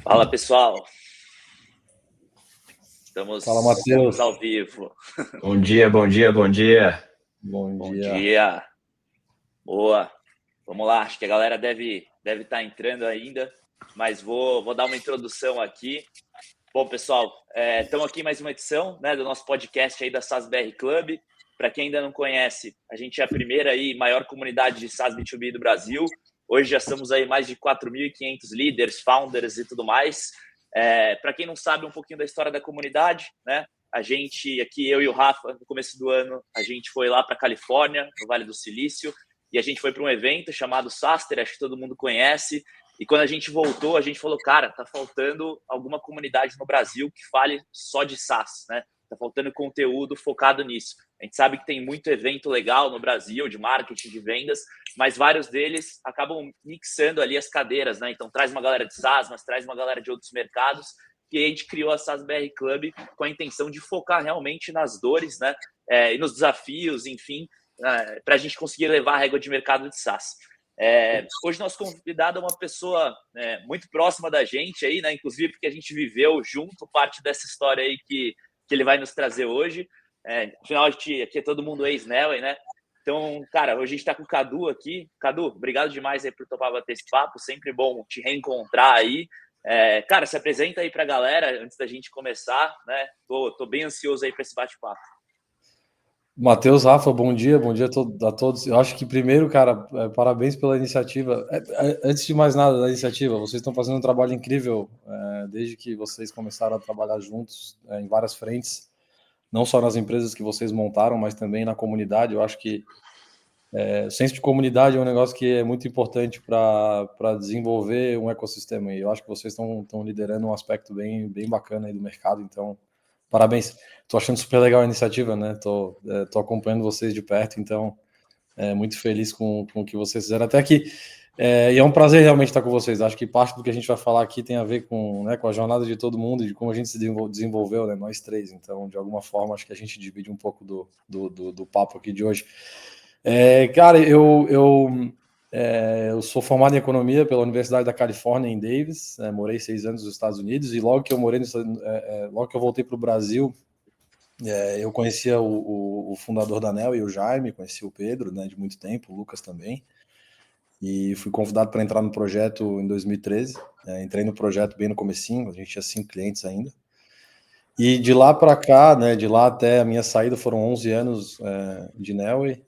Fala, pessoal. Fala, Estamos Matheus. ao vivo. Bom dia, bom dia, bom dia. Bom Bom dia. dia. Boa. Vamos lá. Acho que a galera deve estar entrando ainda, mas vou dar uma introdução aqui. Bom, pessoal, estamos aqui em mais uma edição, né, do nosso podcast aí da SaaS BR Club. Para quem ainda não conhece, a gente é a primeira e maior comunidade de SaaS B2B do Brasil. Hoje já somos aí mais de 4.500 líderes, founders e tudo mais. Para quem não sabe um pouquinho da história da comunidade, né? A gente aqui, eu e o Rafa, no começo do ano, a gente foi lá para a Califórnia, no Vale do Silício, e a gente foi para um evento chamado SaaStr, acho que todo mundo conhece. E quando a gente voltou, a gente falou, cara, tá faltando alguma comunidade no Brasil que fale só de SaaS, né? Tá faltando conteúdo focado nisso. A gente sabe que tem muito evento legal no Brasil de marketing, de vendas, mas vários deles acabam mixando ali as cadeiras, né? Então traz uma galera de SaaS, mas traz uma galera de outros mercados, que a gente criou a SaaS.br Club com a intenção de focar realmente nas dores, né? E nos desafios, enfim, para a gente conseguir levar a régua de mercado de SaaS. Hoje nosso convidado é uma pessoa muito próxima da gente aí, né? Inclusive porque a gente viveu junto parte dessa história aí que ele vai nos trazer hoje. Afinal, aqui é todo mundo ex-Nelway, né? Então, cara, hoje a gente está com o Cadu aqui. Cadu, obrigado demais aí por topar bater esse papo. Sempre bom te reencontrar aí. Cara, se apresenta aí para a galera antes da gente começar, né? Tô bem ansioso aí para esse bate-papo. Matheus, Rafa, bom dia a todos. Eu acho que primeiro, cara, parabéns pela iniciativa. Antes de mais nada da iniciativa, vocês estão fazendo um trabalho incrível desde que vocês começaram a trabalhar juntos em várias frentes, não só nas empresas que vocês montaram, mas também na comunidade. Eu acho que o senso de comunidade é um negócio que é muito importante para desenvolver um ecossistema. E eu acho que vocês estão liderando um aspecto bem bacana aí do mercado, então parabéns. Tô achando super legal a iniciativa, né? Tô acompanhando vocês de perto, então muito feliz com o que vocês fizeram até aqui. E é um prazer realmente estar com vocês. Acho que parte do que a gente vai falar aqui tem a ver com a jornada de todo mundo e de como a gente se desenvolveu, né? Nós três. Então, de alguma forma, acho que a gente divide um pouco do papo aqui de hoje. Cara, eu sou formado em economia pela Universidade da Califórnia em Davis, morei 6 anos nos Estados Unidos e logo que eu logo que eu voltei para o Brasil, eu conhecia o fundador da Nelway, o Jaime, conheci o Pedro, né, de muito tempo, o Lucas também, e fui convidado para entrar no projeto em 2013. Entrei no projeto bem no comecinho, a gente tinha 5 clientes ainda. E de lá para cá, né, de lá até a minha saída foram 11 anos de Nelway.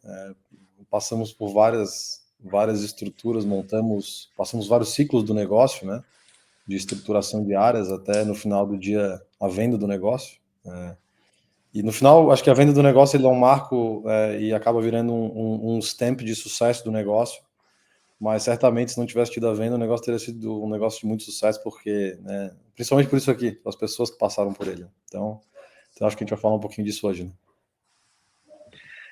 Passamos por várias estruturas, passamos vários ciclos do negócio, né, de estruturação de áreas até no final do dia a venda do negócio. E no final, acho que a venda do negócio ele é um marco e acaba virando um stamp de sucesso do negócio. Mas certamente, se não tivesse tido a venda, o negócio teria sido um negócio de muito sucesso, porque, né, principalmente por isso aqui, as pessoas que passaram por ele. Então acho que a gente vai falar um pouquinho disso hoje, né?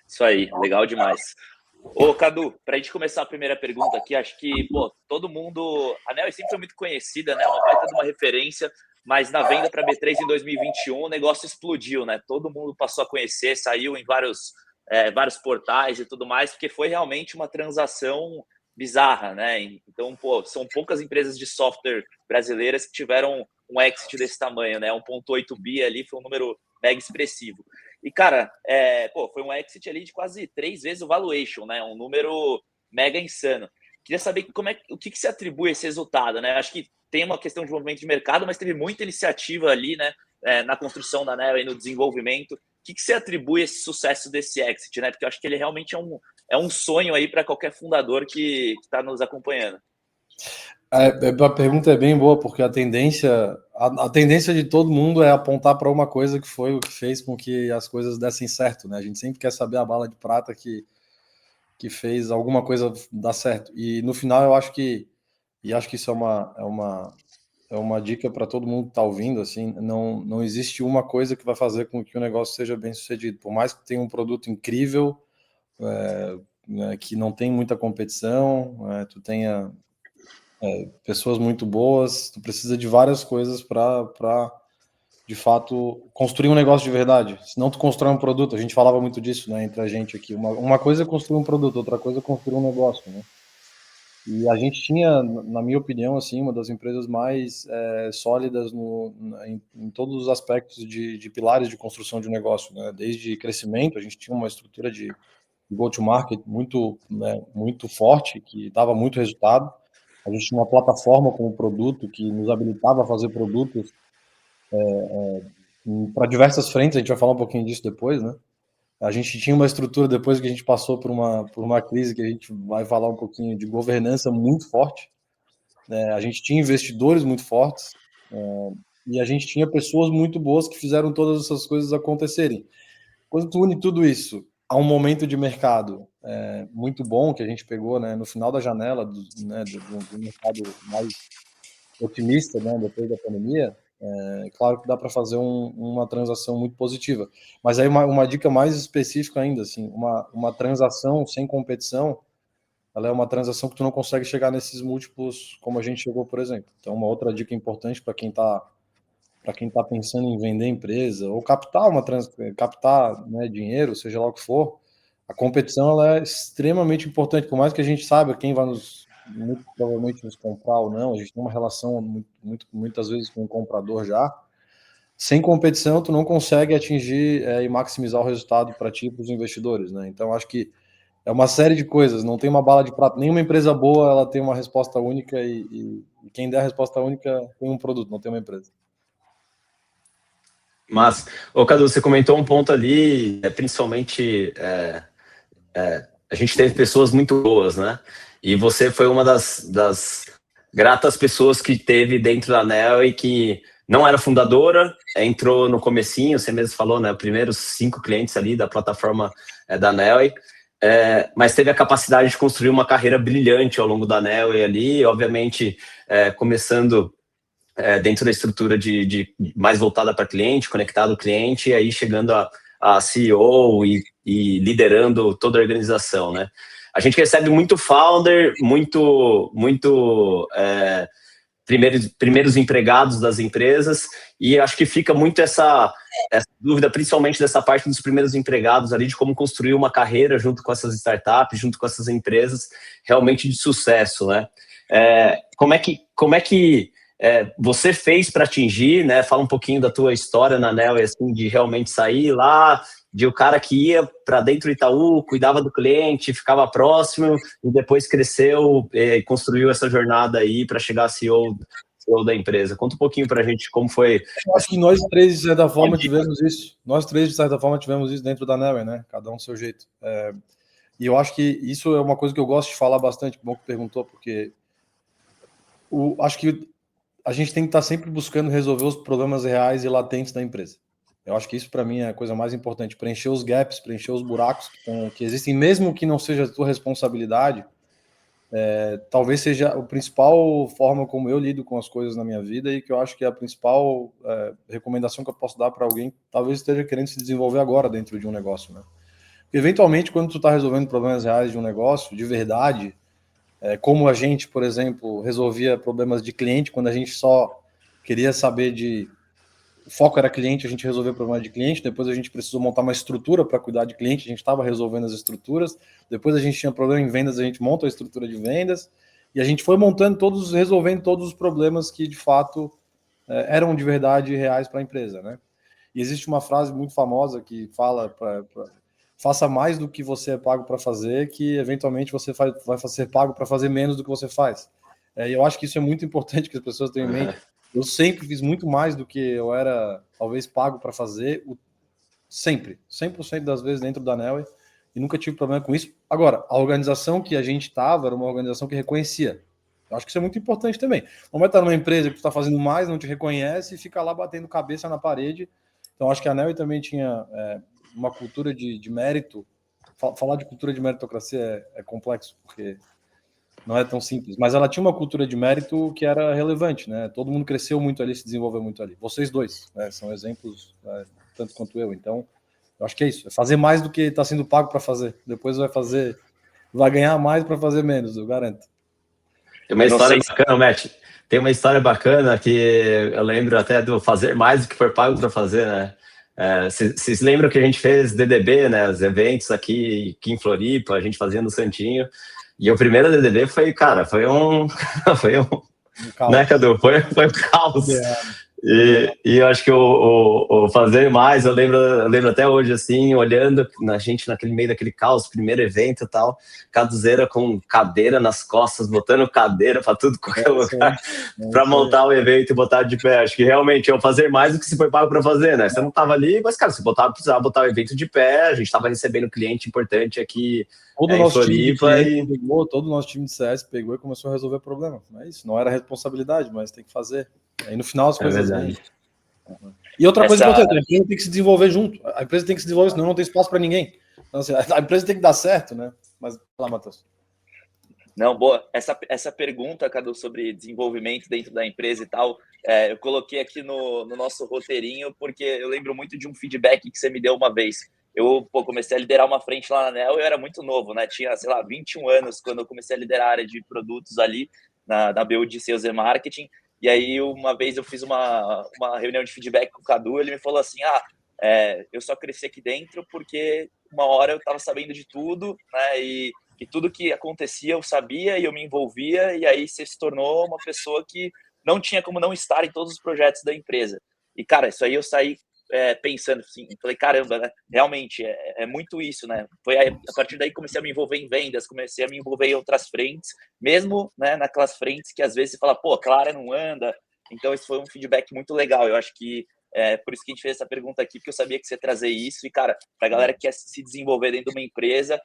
Isso aí, legal demais. Ô, Cadu, para a gente começar a primeira pergunta aqui, acho que, todo mundo... A Nelway sempre foi muito conhecida, né? Uma baita de uma referência, mas na venda para B3 em 2021 o negócio explodiu, né? Todo mundo passou a conhecer, saiu em vários portais e tudo mais, porque foi realmente uma transação bizarra, né? Então, são poucas empresas de software brasileiras que tiveram um exit desse tamanho, né? 1,8 bi ali foi um número mega expressivo. E, cara, foi um exit ali de quase 3 vezes o valuation, né? Um número mega insano. Queria saber o que se atribui a esse resultado, né? Acho que tem uma questão de movimento de mercado, mas teve muita iniciativa ali, né? Na construção da Nelway, no desenvolvimento. O que se atribui a esse sucesso desse exit, né? Porque eu acho que ele realmente é um sonho aí para qualquer fundador que está nos acompanhando. A pergunta é bem boa, porque a tendência de todo mundo é apontar para uma coisa que foi o que fez com que as coisas dessem certo, né? A gente sempre quer saber a bala de prata que fez alguma coisa dar certo. E no final eu acho que isso é uma dica para todo mundo que está ouvindo, assim, não existe uma coisa que vai fazer com que o negócio seja bem sucedido. Por mais que tenha um produto incrível, né, que não tem muita competição, tu tenha pessoas muito boas, tu precisa de várias coisas para de fato construir um negócio de verdade. Senão tu constrói um produto. A gente falava muito disso, né, entre a gente aqui. Uma coisa é construir um produto, outra coisa é construir um negócio, né? E a gente tinha, na minha opinião, assim, uma das empresas mais sólidas em todos os aspectos de pilares de construção de um negócio, né? Desde crescimento, a gente tinha uma estrutura de go-to-market muito, né, muito forte, que dava muito resultado. A gente tinha uma plataforma como produto que nos habilitava a fazer produtos para diversas frentes, a gente vai falar um pouquinho disso depois, né? A gente tinha uma estrutura, depois que a gente passou por uma crise, que a gente vai falar um pouquinho de governança muito forte, né? A gente tinha investidores muito fortes, e a gente tinha pessoas muito boas que fizeram todas essas coisas acontecerem. Quando tu une tudo isso a um momento de mercado muito bom que a gente pegou, né, no final da janela do mercado mais otimista, né, depois da pandemia, claro que dá para fazer uma transação muito positiva. Mas aí uma dica mais específica ainda, assim, uma transação sem competição, ela é uma transação que tu não consegue chegar nesses múltiplos como a gente chegou, por exemplo. Então, uma outra dica importante para quem tá pensando em vender empresa ou captar, né, dinheiro, seja lá o que for, a competição ela é extremamente importante, por mais que a gente saiba quem vai muito provavelmente nos comprar ou não, a gente tem uma relação muitas vezes com o comprador já. Sem competição, tu não consegue atingir e maximizar o resultado para ti e para os investidores, né? Então, acho que é uma série de coisas, não tem uma bala de prata. Nenhuma empresa boa ela tem uma resposta única e quem der a resposta única tem um produto, não tem uma empresa. Mas, Cadu, você comentou um ponto ali, principalmente a gente teve pessoas muito boas, né? E você foi uma das gratas pessoas que teve dentro da ANEL e que não era fundadora, entrou no comecinho, você mesmo falou, né? Os primeiros 5 clientes ali da plataforma da ANEL, mas teve a capacidade de construir uma carreira brilhante ao longo da ANEL ali, obviamente começando dentro da estrutura de mais voltada para cliente, conectado ao cliente, e aí chegando a CEO e liderando toda a organização, né? A gente recebe muito founder, muito primeiros empregados das empresas, e acho que fica muito essa dúvida, principalmente dessa parte dos primeiros empregados ali, de como construir uma carreira junto com essas startups, junto com essas empresas realmente de sucesso, né? Como é que você fez para atingir, né? Fala um pouquinho da tua história na ANEL, assim, de realmente sair lá, de o cara que ia para dentro do Itaú, cuidava do cliente, ficava próximo e depois cresceu e construiu essa jornada aí para chegar a CEO da empresa. Conta um pouquinho para a gente como foi. Eu acho que nós três, de certa forma, tivemos isso. Nós três, de certa forma, tivemos isso dentro da ANEL, né? Cada um do seu jeito. E eu acho que isso é uma coisa que eu gosto de falar bastante, bom que perguntou, porque acho que a gente tem que estar sempre buscando resolver os problemas reais e latentes da empresa. Eu acho que isso, para mim, é a coisa mais importante. Preencher os gaps, preencher os buracos que existem, mesmo que não seja a tua responsabilidade, talvez seja a principal forma como eu lido com as coisas na minha vida e que eu acho que é a principal recomendação que eu posso dar para alguém que talvez esteja querendo se desenvolver agora dentro de um negócio, né? Porque, eventualmente, quando tu está resolvendo problemas reais de um negócio, de verdade, como a gente, por exemplo, resolvia problemas de cliente, quando a gente só queria saber o foco era cliente, a gente resolveu o problema de cliente, depois a gente precisou montar uma estrutura para cuidar de cliente, a gente estava resolvendo as estruturas, depois a gente tinha problema em vendas, a gente monta a estrutura de vendas, e a gente foi resolvendo todos os problemas que, de fato, eram de verdade reais para a empresa, né? E existe uma frase muito famosa que fala faça mais do que você é pago para fazer, que eventualmente você vai ser pago para fazer menos do que você faz. E eu acho que isso é muito importante que as pessoas tenham em mente. Eu sempre fiz muito mais do que eu era, talvez, pago para fazer, sempre, 100% das vezes dentro da ANEL, e nunca tive problema com isso. Agora, a organização que a gente estava era uma organização que reconhecia. Eu acho que isso é muito importante também. Não vai estar numa empresa que tu está fazendo mais, não te reconhece e fica lá batendo cabeça na parede. Então, acho que a ANEL também tinha uma cultura de mérito. Falar de cultura de meritocracia é complexo, porque não é tão simples, mas ela tinha uma cultura de mérito que era relevante, né? Todo mundo cresceu muito ali, se desenvolveu muito ali. Vocês dois, né, são exemplos, tanto quanto eu. Então, eu acho que é isso. É fazer mais do que está sendo pago para fazer. Depois vai ganhar mais para fazer menos, eu garanto. Tem uma história bacana, Matt. Tem uma história bacana que eu lembro até do fazer mais do que for pago para fazer, né? Vocês lembram que a gente fez DDB, né? Os eventos aqui em Floripa, a gente fazia no Santinho. E o primeiro DDD foi, cara, foi um né, Cadu? Foi um caos. E eu acho que o fazer mais, eu lembro até hoje, assim, olhando na gente naquele meio daquele caos, primeiro evento e tal, Caduzeira com cadeira nas costas, botando cadeira para tudo qualquer lugar, para montar o evento e botar de pé. Acho que realmente eu fazer mais do que se foi pago para fazer, né? Você não tava ali, mas, cara, você precisava botar o evento de pé, a gente tava recebendo cliente importante aqui. Todo o nosso time pegou, todo o nosso time de CS pegou e começou a resolver o problema. Não é isso, não era responsabilidade, mas tem que fazer. Aí no final as coisas vêm. E outra coisa importante, a empresa tem que se desenvolver junto. A empresa tem que se desenvolver, senão não tem espaço para ninguém. Então, assim, a empresa tem que dar certo, né? Mas lá, Matheus. Não, boa. Essa pergunta, Cadu, sobre desenvolvimento dentro da empresa e tal, eu coloquei aqui no nosso roteirinho, porque eu lembro muito de um feedback que você me deu uma vez. Eu comecei a liderar uma frente lá na ANEEL, eu era muito novo, né? Tinha, sei lá, 21 anos quando eu comecei a liderar a área de produtos ali na BU de Sales e Marketing. E aí, uma vez eu fiz uma reunião de feedback com o Cadu, ele me falou assim, eu só cresci aqui dentro porque uma hora eu estava sabendo de tudo, né? E tudo que acontecia eu sabia e eu me envolvia, e aí você se tornou uma pessoa que não tinha como não estar em todos os projetos da empresa. E, cara, isso aí eu saí pensando assim, falei, caramba, né? Realmente é muito isso, né? Foi a partir daí que comecei a me envolver em vendas, comecei a me envolver em outras frentes, mesmo, né, naquelas frentes que às vezes você fala, pô, Clara não anda. Então esse foi um feedback muito legal. Eu acho que por isso que a gente fez essa pergunta aqui, porque eu sabia que você ia trazer isso. E, cara, pra galera que quer se desenvolver dentro de uma empresa,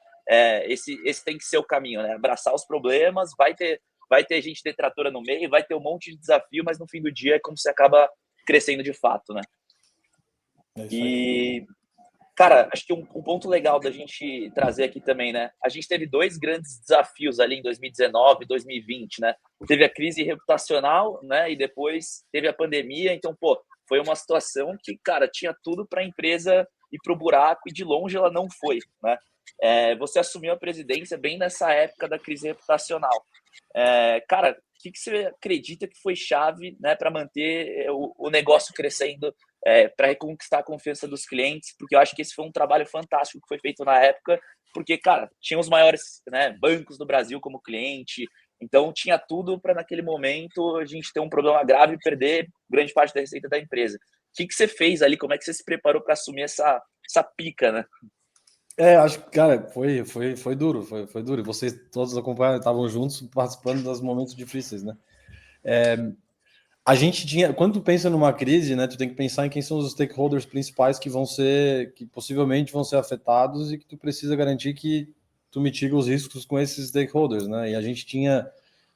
esse tem que ser o caminho, né? Abraçar os problemas, vai ter gente detratora no meio, vai ter um monte de desafio, mas no fim do dia é como você acaba crescendo de fato, né? E, cara, acho que um ponto legal da gente trazer aqui também, né? A gente teve 2 grandes desafios ali em 2019 e 2020, né? Teve a crise reputacional, né? E depois teve a pandemia. Então, pô, foi uma situação que, cara, tinha tudo para a empresa ir pro buraco e de longe ela não foi, né? Você assumiu a presidência bem nessa época da crise reputacional. Cara, o que você acredita que foi chave, né, para manter o negócio crescendo, para reconquistar a confiança dos clientes? Porque eu acho que esse foi um trabalho fantástico que foi feito na época, porque, cara, tinha os maiores, né, bancos do Brasil como cliente, então tinha tudo para naquele momento a gente ter um problema grave e perder grande parte da receita da empresa. O que você fez ali? Como é que você se preparou para assumir essa pica, né? Acho que, cara, foi duro, foi duro. E vocês todos acompanharam, estavam juntos participando dos momentos difíceis, né? A gente tinha, quando tu pensa numa crise, né, tu tem que pensar em quem são os stakeholders principais que possivelmente vão ser afetados e que tu precisa garantir que tu mitiga os riscos com esses stakeholders, né? E a gente tinha,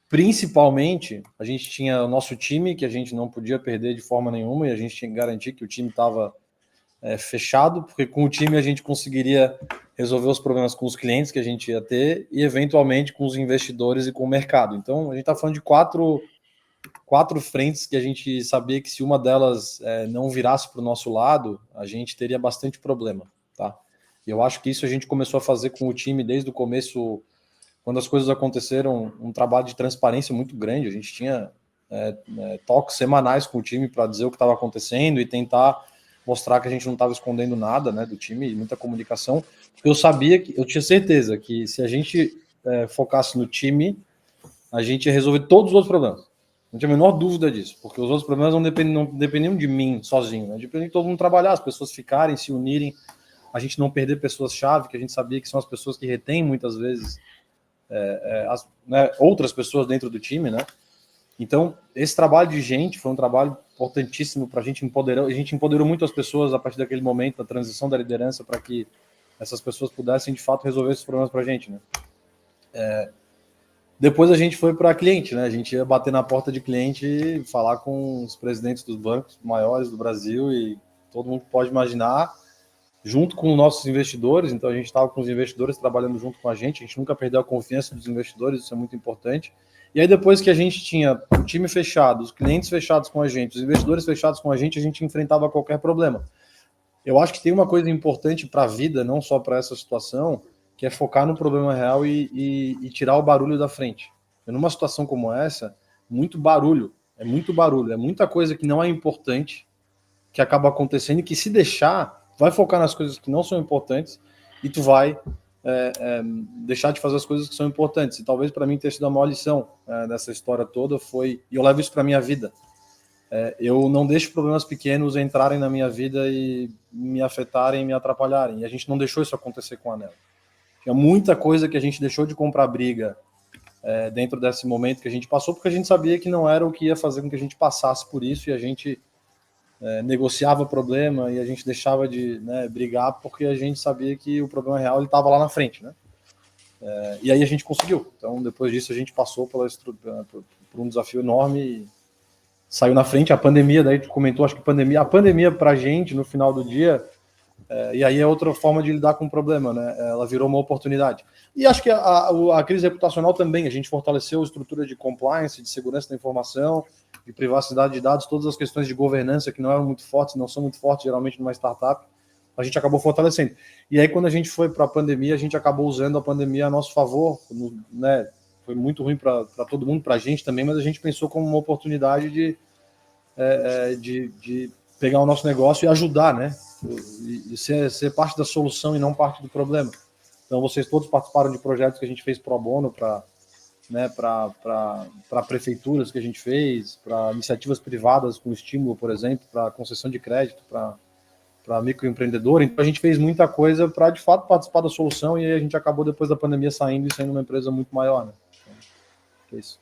principalmente, o nosso time, que a gente não podia perder de forma nenhuma, e a gente tinha que garantir que o time estava fechado, porque com o time a gente conseguiria resolver os problemas com os clientes que a gente ia ter e, eventualmente, com os investidores e com o mercado. Então, a gente está falando de quatro frentes que a gente sabia que se uma delas não virasse para o nosso lado, a gente teria bastante problema, tá? E eu acho que isso a gente começou a fazer com o time desde o começo, quando as coisas aconteceram, um trabalho de transparência muito grande. A gente tinha toques semanais com o time para dizer o que estava acontecendo e tentar mostrar que a gente não estava escondendo nada, né, do time, muita comunicação. Eu tinha certeza que se a gente focasse no time, a gente ia resolver todos os outros problemas. Não tinha a menor dúvida disso, porque os outros problemas não dependiam de mim sozinho, né? Dependiam de todo mundo trabalhar, as pessoas ficarem, se unirem, a gente não perder pessoas-chave, que a gente sabia que são as pessoas que retêm muitas vezes outras pessoas dentro do time, né? Então, esse trabalho de gente foi um trabalho importantíssimo para a gente empoderar. A gente empoderou muito as pessoas a partir daquele momento da transição da liderança para que essas pessoas pudessem, de fato, resolver esses problemas para a gente, né? Depois a gente foi para cliente, né? A gente ia bater na porta de cliente e falar com os presidentes dos bancos maiores do Brasil e todo mundo pode imaginar, junto com os nossos investidores. Então, a gente estava com os investidores trabalhando junto com a gente nunca perdeu a confiança dos investidores, isso é muito importante. E aí, depois que a gente tinha o time fechado, os clientes fechados com a gente, os investidores fechados com a gente enfrentava qualquer problema. Eu acho que tem uma coisa importante para a vida, não só para essa situação, que é focar no problema real e tirar o barulho da frente. E numa situação como essa, muito barulho, é muita coisa que não é importante, que acaba acontecendo e que, se deixar, vai focar nas coisas que não são importantes e tu vai deixar de fazer as coisas que são importantes. E talvez para mim ter sido a maior lição dessa história toda foi, e eu levo isso para minha vida, eu não deixo problemas pequenos entrarem na minha vida e me afetarem, me atrapalharem. E a gente não deixou isso acontecer com a Anel. Tinha muita coisa que a gente deixou de comprar briga dentro desse momento que a gente passou, porque a gente sabia que não era o que ia fazer com que a gente passasse por isso, e a gente negociava o problema e a gente deixava de brigar, porque a gente sabia que o problema real estava lá na frente, né? E aí a gente conseguiu. Então, depois disso, a gente passou por um desafio enorme e saiu na frente. A pandemia, daí tu comentou, acho que a pandemia pra gente, no final do dia, e aí é outra forma de lidar com o problema, né? Ela virou uma oportunidade. E acho que a crise reputacional também, a gente fortaleceu a estrutura de compliance, de segurança da informação, de privacidade de dados, todas as questões de governança que não eram muito fortes, não são muito fortes geralmente numa startup, a gente acabou fortalecendo. E aí quando a gente foi para a pandemia, a gente acabou usando a pandemia a nosso favor, né? Foi muito ruim para todo mundo, para a gente também, mas a gente pensou como uma oportunidade de pegar o nosso negócio e ajudar, né? E ser parte da solução e não parte do problema. Então vocês todos participaram de projetos que a gente fez pro bono para prefeituras que a gente fez, para iniciativas privadas com estímulo, por exemplo, para concessão de crédito, para microempreendedor. Então a gente fez muita coisa para de fato participar da solução, e aí a gente acabou depois da pandemia saindo uma empresa muito maior, né? Então, é isso.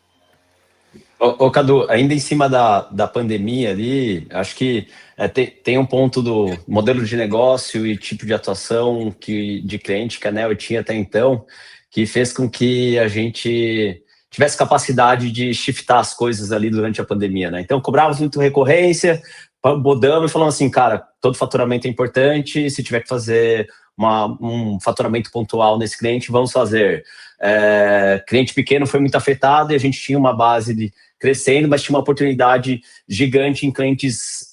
Ô, Cadu, ainda em cima da pandemia ali, acho que tem um ponto do modelo de negócio e tipo de atuação de cliente que a Neo tinha até então, que fez com que a gente tivesse capacidade de shiftar as coisas ali durante a pandemia, né? Então, cobrávamos muito recorrência, bodamos e falamos assim, cara, todo faturamento é importante, se tiver que fazer um faturamento pontual nesse cliente, vamos fazer. Cliente pequeno foi muito afetado e a gente tinha uma base crescendo, mas tinha uma oportunidade gigante em clientes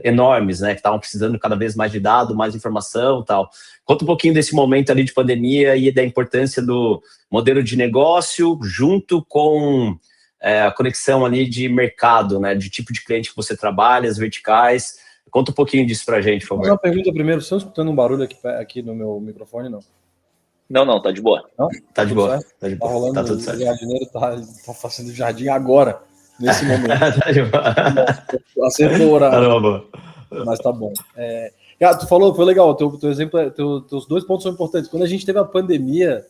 enormes, né, que estavam precisando cada vez mais de dado, mais informação e tal. Conta um pouquinho desse momento ali de pandemia e da importância do modelo de negócio junto com a conexão ali de mercado, né, de tipo de cliente que você trabalha, as verticais. Conta um pouquinho disso pra gente, por favor. Uma pergunta primeiro. Vocês estão escutando um barulho aqui no meu microfone, não? Não, tá de boa. Não? Tá de boa. Tá rolando, tá tudo certo. O jardineiro tá fazendo jardim agora, nesse momento. Tá de boa. Acertou o horário. Caramba. Mas tá bom. Cara, tu falou, foi legal, teu exemplo, teus dois pontos são importantes. Quando a gente teve a pandemia,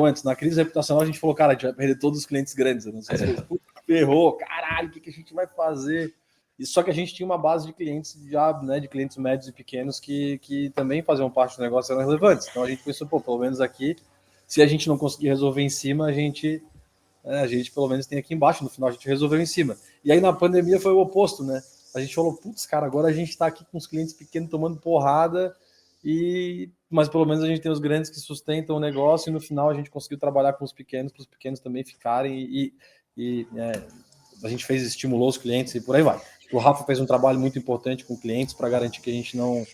antes, na crise reputacional, a gente falou, cara, a gente vai perder todos os clientes grandes. Não sei se ferrou, caralho, o que a gente vai fazer? E só que a gente tinha uma base de clientes já, né, de clientes médios e pequenos que também faziam parte do negócio, eram relevantes. Então a gente pensou, pelo menos aqui, se a gente não conseguir resolver em cima, a gente pelo menos tem aqui embaixo, no final a gente resolveu em cima. E aí na pandemia foi o oposto, né? A gente falou, putz, cara, agora a gente tá aqui com os clientes pequenos tomando porrada, mas pelo menos a gente tem os grandes que sustentam o negócio, e no final a gente conseguiu trabalhar com os pequenos, para os pequenos também ficarem, a gente estimulou os clientes e por aí vai. O Rafa fez um trabalho muito importante com clientes para garantir que a gente não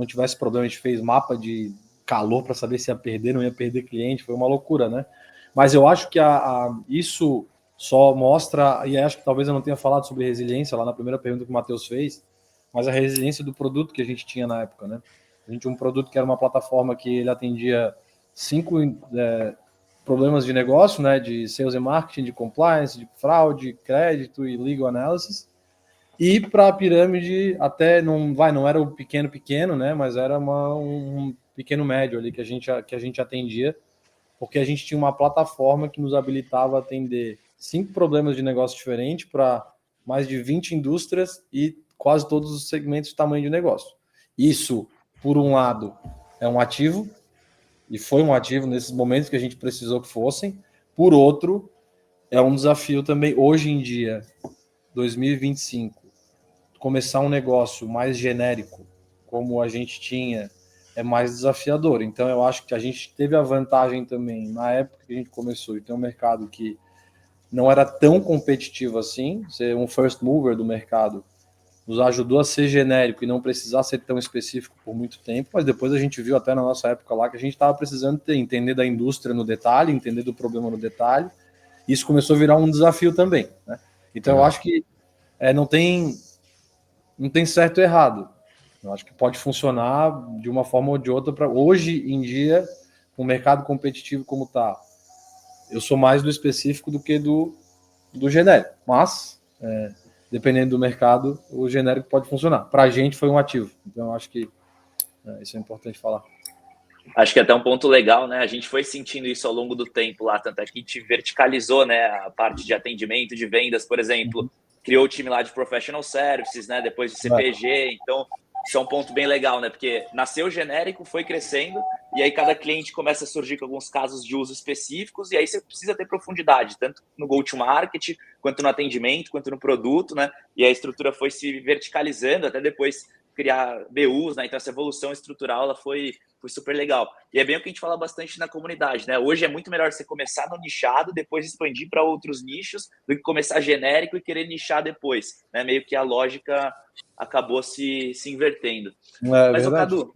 tivesse problema. A gente fez mapa de calor para saber se ia perder, não ia perder cliente. Foi uma loucura, né? Mas eu acho que isso só mostra, e acho que talvez eu não tenha falado sobre resiliência lá na primeira pergunta que o Matheus fez, mas a resiliência do produto que a gente tinha na época, né? A gente tinha um produto que era uma plataforma que ele atendia 5 problemas de negócio, né? De sales and marketing, de compliance, de fraude, crédito e legal analysis. E para a pirâmide, até não era o pequeno, né? Mas era um pequeno médio ali que a gente atendia, porque a gente tinha uma plataforma que nos habilitava a atender 5 problemas de negócio diferentes para mais de 20 indústrias e quase todos os segmentos de tamanho de negócio. Isso, por um lado, é um ativo, e foi um ativo nesses momentos que a gente precisou que fossem. Por outro, é um desafio também, hoje em dia, 2025, começar um negócio mais genérico, como a gente tinha, é mais desafiador. Então, eu acho que a gente teve a vantagem também, na época que a gente começou, de ter um mercado que não era tão competitivo assim, ser um first mover do mercado, nos ajudou a ser genérico e não precisar ser tão específico por muito tempo, mas depois a gente viu até na nossa época lá que a gente estava precisando entender da indústria no detalhe, entender do problema no detalhe. Isso começou a virar um desafio também, né? Então, eu acho que não tem certo e errado. Eu acho que pode funcionar de uma forma ou de outra. Hoje em dia, com o mercado competitivo como está, eu sou mais do específico do que do genérico, mas dependendo do mercado, o genérico pode funcionar. Para a gente foi um ativo, então eu acho que isso é importante falar. Acho que é até um ponto legal, né? A gente foi sentindo isso ao longo do tempo lá, tanto é que a gente verticalizou, né, a parte de atendimento, de vendas, por exemplo, criou o time lá de Professional Services, né, depois de CPG, então isso é um ponto bem legal, né, porque nasceu genérico, foi crescendo, e aí cada cliente começa a surgir com alguns casos de uso específicos, e aí você precisa ter profundidade, tanto no go-to-market, quanto no atendimento, quanto no produto, né, e a estrutura foi se verticalizando, até depois criar BUs, né, então essa evolução estrutural, ela foi super legal. E é bem o que a gente fala bastante na comunidade, né? Hoje é muito melhor você começar no nichado, depois expandir para outros nichos, do que começar genérico e querer nichar depois, né? Meio que a lógica acabou se invertendo. Mas, Cadu,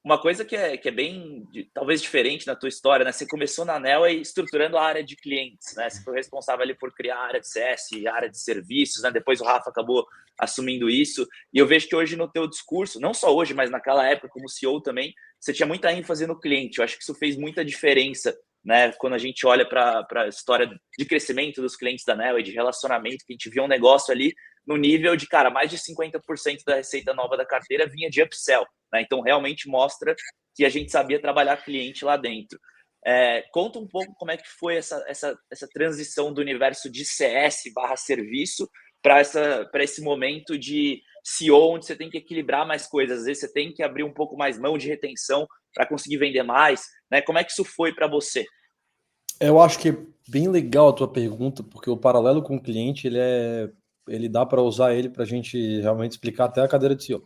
uma coisa que é bem, talvez diferente na tua história, né? Você começou na Anel estruturando a área de clientes, né? Você foi responsável ali por criar a área de CS, a área de serviços, né? Depois o Rafa acabou assumindo isso. E eu vejo que hoje no teu discurso, não só hoje, mas naquela época como CEO também, você tinha muita ênfase no cliente. Eu acho que isso fez muita diferença, né? Quando a gente olha para a história de crescimento dos clientes da Anel e de relacionamento, que a gente via um negócio ali no nível de, cara, mais de 50% da receita nova da carteira vinha de upsell, né? Então, realmente mostra que a gente sabia trabalhar cliente lá dentro. Conta um pouco como é que foi essa transição do universo de CS / serviço para esse momento de CEO, onde você tem que equilibrar mais coisas. Às vezes você tem que abrir um pouco mais mão de retenção para conseguir vender mais, né? Como é que isso foi para você? Eu acho que é bem legal a tua pergunta, porque o paralelo com o cliente, ele dá para usar ele para a gente realmente explicar até a cadeira de CEO.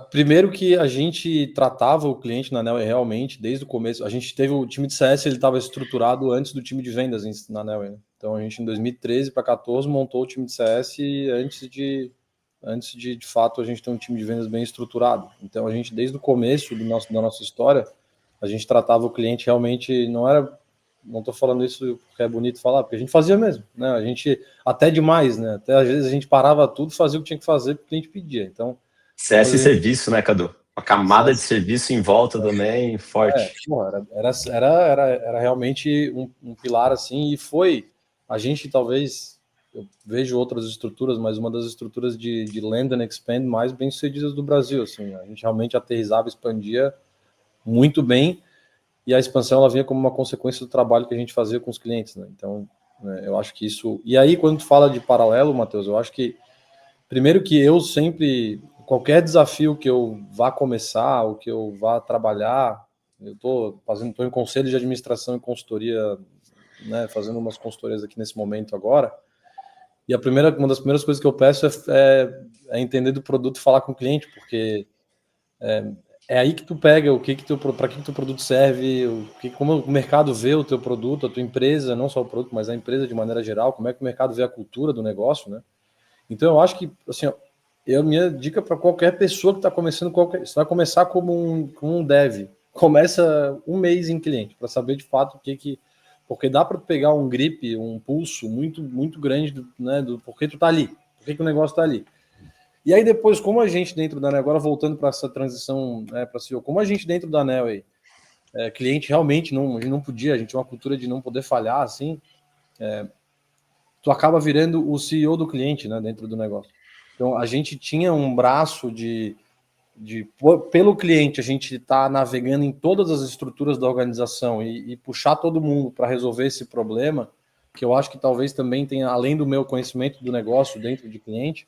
Primeiro que a gente tratava o cliente na Anel realmente, desde o começo, a gente teve o time de CS, ele estava estruturado antes do time de vendas na Anel, né? Então a gente em 2013 para 2014 montou o time de CS antes de fato a gente ter um time de vendas bem estruturado. Então a gente desde o começo da nossa história, a gente tratava o cliente realmente, não estou falando isso porque é bonito falar, porque a gente fazia mesmo, né? A gente até demais, né? Até às vezes a gente parava tudo, fazia o que tinha que fazer, porque o cliente pedia. Então CS e serviço, né, Cadu? Uma camada de serviço em volta também forte. Era realmente um pilar assim, e foi, a gente talvez, eu vejo outras estruturas, mas uma das estruturas de land and expand mais bem sucedidas do Brasil, assim, a gente realmente aterrissava, expandia muito bem, e a expansão ela vinha como uma consequência do trabalho que a gente fazia com os clientes, né? Então, né, eu acho que isso, e aí quando tu fala de paralelo, Matheus, eu acho que primeiro que eu sempre, qualquer desafio que eu vá começar, ou que eu vá trabalhar, eu estou em conselho de administração e consultoria, né, fazendo umas consultorias aqui nesse momento agora, e uma das primeiras coisas que eu peço é entender do produto e falar com o cliente, porque é aí que tu pega para que teu produto serve, como o mercado vê o teu produto, a tua empresa, não só o produto, mas a empresa de maneira geral, como é que o mercado vê a cultura do negócio, né? Então eu acho que, assim, minha dica para qualquer pessoa que está começando, você vai começar como um dev, começa um mês em cliente, para saber de fato porque dá para pegar um grip, um pulso muito, muito grande, né, do porquê tu tá ali, porquê que o negócio tá ali. E aí depois, como a gente dentro da Anel, agora voltando para essa transição, né, para CEO, como a gente dentro da Anel aí, cliente realmente a gente não podia, a gente tinha uma cultura de não poder falhar, assim, tu acaba virando o CEO do cliente, né, dentro do negócio. Então a gente tinha um braço pelo cliente, a gente está navegando em todas as estruturas da organização e puxar todo mundo para resolver esse problema, que eu acho que talvez também tenha, além do meu conhecimento do negócio dentro de cliente,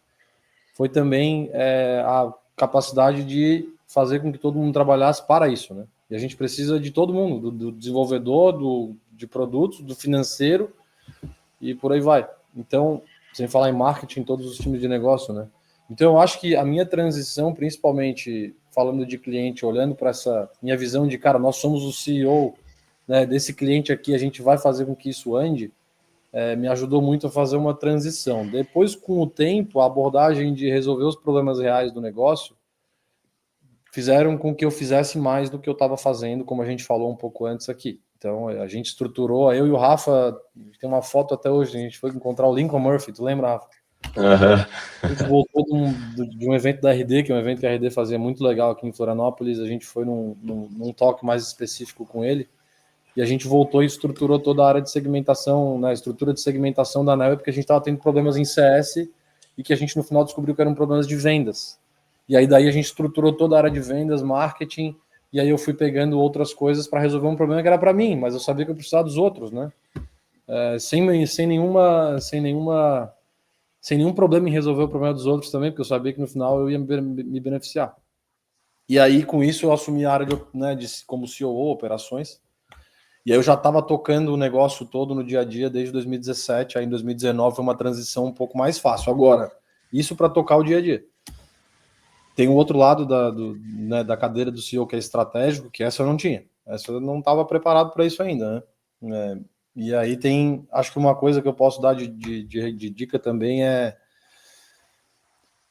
foi também a capacidade de fazer com que todo mundo trabalhasse para isso, né? E a gente precisa de todo mundo, do desenvolvedor, de produtos, do financeiro e por aí vai. Então, sem falar em marketing, todos os times de negócio, né? Então, eu acho que a minha transição, principalmente falando de cliente, olhando para essa minha visão de, cara, nós somos o CEO, né, desse cliente aqui, a gente vai fazer com que isso ande, me ajudou muito a fazer uma transição. Depois, com o tempo, a abordagem de resolver os problemas reais do negócio fizeram com que eu fizesse mais do que eu estava fazendo, como a gente falou um pouco antes aqui. Então, a gente estruturou, eu e o Rafa, tem uma foto até hoje, a gente foi encontrar o Lincoln Murphy, tu lembra, Rafa? A gente voltou de um evento da RD, que é um evento que a RD fazia muito legal aqui em Florianópolis. A gente foi num toque mais específico com ele. E a gente voltou e estruturou toda a área de segmentação, né, a estrutura de segmentação da Neo, porque a gente estava tendo problemas em CS e que a gente no final descobriu que eram problemas de vendas. E aí daí a gente estruturou toda a área de vendas, marketing, e aí eu fui pegando outras coisas para resolver um problema que era para mim, mas eu sabia que eu precisava dos outros, né? Sem nenhum problema em resolver o problema dos outros também, porque eu sabia que no final eu ia me beneficiar. E aí com isso eu assumi a área como COO, operações. E aí eu já estava tocando o negócio todo no dia a dia desde 2017, aí em 2019 foi uma transição um pouco mais fácil. Agora, isso para tocar o dia a dia. Tem o outro lado da cadeira do CEO, que é estratégico, que essa eu não tinha. Essa eu não estava preparado para isso ainda, né? E aí tem, acho que uma coisa que eu posso dar de dica também é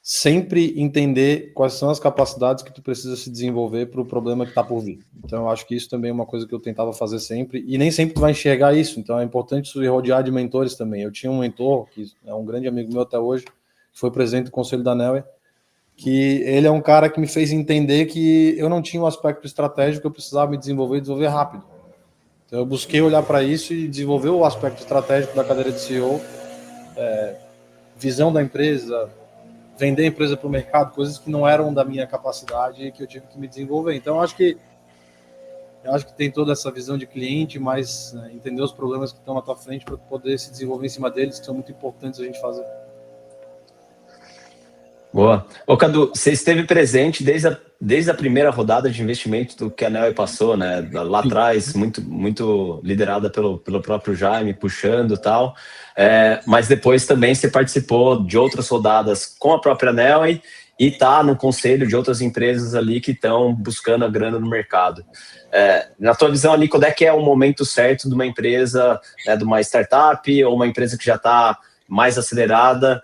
sempre entender quais são as capacidades que tu precisa se desenvolver para o problema que está por vir. Então, eu acho que isso também é uma coisa que eu tentava fazer sempre, e nem sempre tu vai enxergar isso, então é importante se rodear de mentores também. Eu tinha um mentor, que é um grande amigo meu até hoje, que foi presidente do Conselho da Neue, que ele é um cara que me fez entender que eu não tinha um aspecto estratégico, eu precisava me desenvolver rápido. Então, eu busquei olhar para isso e desenvolver o aspecto estratégico da cadeira de CEO, visão da empresa, vender a empresa para o mercado, coisas que não eram da minha capacidade e que eu tive que me desenvolver. Então, eu acho que tem toda essa visão de cliente, mas entender os problemas que estão na tua frente para poder se desenvolver em cima deles, que são muito importantes a gente fazer. Boa. Ô, Cadu, você esteve presente desde a primeira rodada de investimento do que a Neue passou, né? Lá atrás, muito liderada pelo próprio Jaime, puxando e tal. Mas depois também você participou de outras rodadas com a própria Neue e está no conselho de outras empresas ali que estão buscando a grana no mercado. Na tua visão ali, quando é que é o momento certo de uma empresa, né, de uma startup ou uma empresa que já está mais acelerada,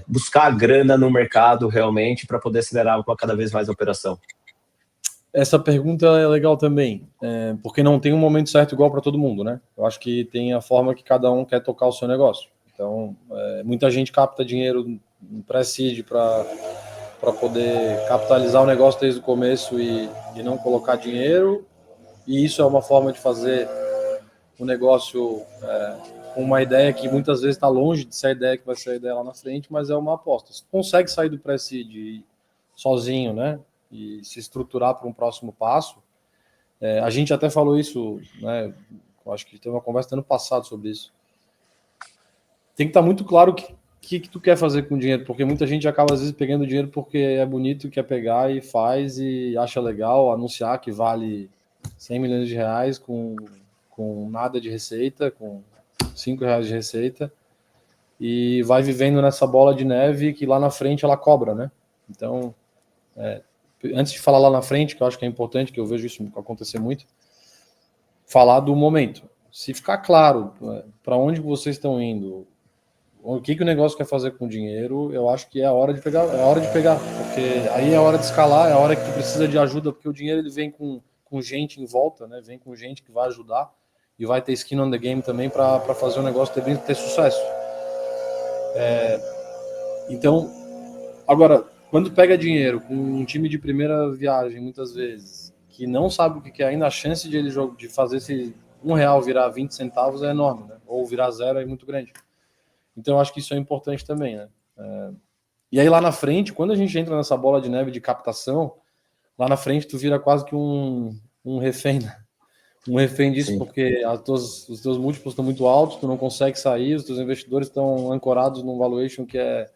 buscar a grana no mercado realmente para poder acelerar cada vez mais a operação? Essa pergunta é legal também, porque não tem um momento certo igual para todo mundo, né? Eu acho que tem a forma que cada um quer tocar o seu negócio. Então, muita gente capta dinheiro em pré-seed para poder capitalizar o negócio desde o começo e não colocar dinheiro, e isso é uma forma de fazer o negócio com uma ideia que muitas vezes está longe de ser a ideia que vai ser a ideia lá na frente, mas é uma aposta. Se consegue sair do pré-seed sozinho, né, e se estruturar para um próximo passo, a gente até falou isso, né, eu acho que teve uma conversa ano passado sobre isso. Tem que estar muito claro o que tu quer fazer com o dinheiro, porque muita gente acaba às vezes pegando dinheiro porque é bonito, quer pegar e faz e acha legal anunciar que vale 100 milhões de reais com nada de receita, com 5 reais de receita, e vai vivendo nessa bola de neve que lá na frente ela cobra, né? Então, antes de falar lá na frente, que eu acho que é importante, que eu vejo isso acontecer muito, falar do momento. Se ficar claro para onde vocês estão indo, o que o negócio quer fazer com o dinheiro, eu acho que é a hora de pegar, porque aí é a hora de escalar, é a hora que tu precisa de ajuda, porque o dinheiro ele vem com gente em volta, né? Vem com gente que vai ajudar e vai ter skin on the game também para fazer o negócio ter sucesso. Então, agora, quando pega dinheiro com um time de primeira viagem, muitas vezes, que não sabe o que é, ainda a chance de fazer esse R$1 virar 20 centavos é enorme, né? Ou virar 0 é muito grande. Então, eu acho que isso é importante também, né? E aí, lá na frente, quando a gente entra nessa bola de neve de captação, lá na frente tu vira quase que um refém, né? Um refém disso. Sim. Porque os teus múltiplos estão muito altos, tu não consegue sair, os teus investidores estão ancorados num valuation que é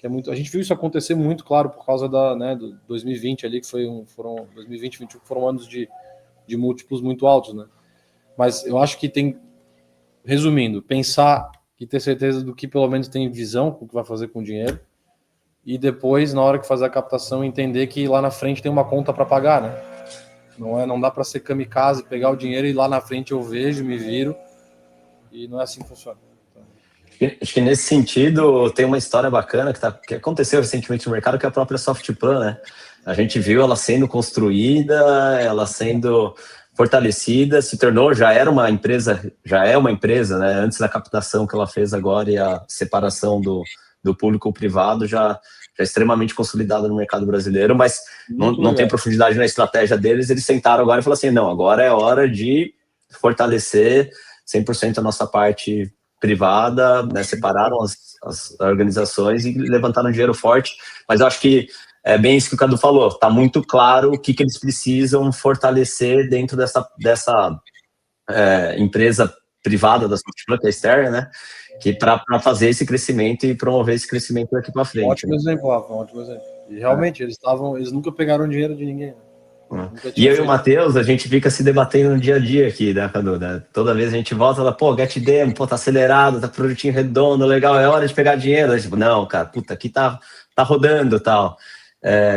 muito... A gente viu isso acontecer muito, claro, por causa do 2020 ali, que foram 2020 e 2021, que foram anos de múltiplos muito altos, né? Mas eu acho que tem, resumindo, pensar e ter certeza do que pelo menos tem visão com o que vai fazer com o dinheiro, e depois, na hora que fazer a captação, entender que lá na frente tem uma conta para pagar, né? Não dá para ser kamikaze, pegar o dinheiro e lá na frente eu vejo, me viro, e não é assim que funciona. Então... Acho que nesse sentido tem uma história bacana que aconteceu recentemente no mercado, que é a própria Softplan, né? A gente viu ela sendo construída, ela sendo fortalecida, se tornou, já é uma empresa, né? Antes da captação que ela fez agora e a separação do do público privado já extremamente consolidada no mercado brasileiro, mas não tem profundidade na estratégia deles. Eles sentaram agora e falaram assim, não, agora é hora de fortalecer 100% a nossa parte privada, né, separaram as organizações e levantaram dinheiro forte, mas eu acho que é bem isso que o Cadu falou, está muito claro o que eles precisam fortalecer dentro dessa empresa privada da Softbank, que é externa, né, que para fazer esse crescimento e promover esse crescimento daqui para frente. Ótimo exemplo, Rafa, ótimo exemplo. E realmente, eles nunca pegaram dinheiro de ninguém. E eu e o Matheus, a gente fica se debatendo no dia a dia aqui, né, Cadu? Né? Toda vez a gente volta e fala, pô, Get Demo, pô, tá acelerado, tá produtinho redondo, legal, é hora de pegar dinheiro. Tipo, não, cara, puta, aqui tá rodando e tal.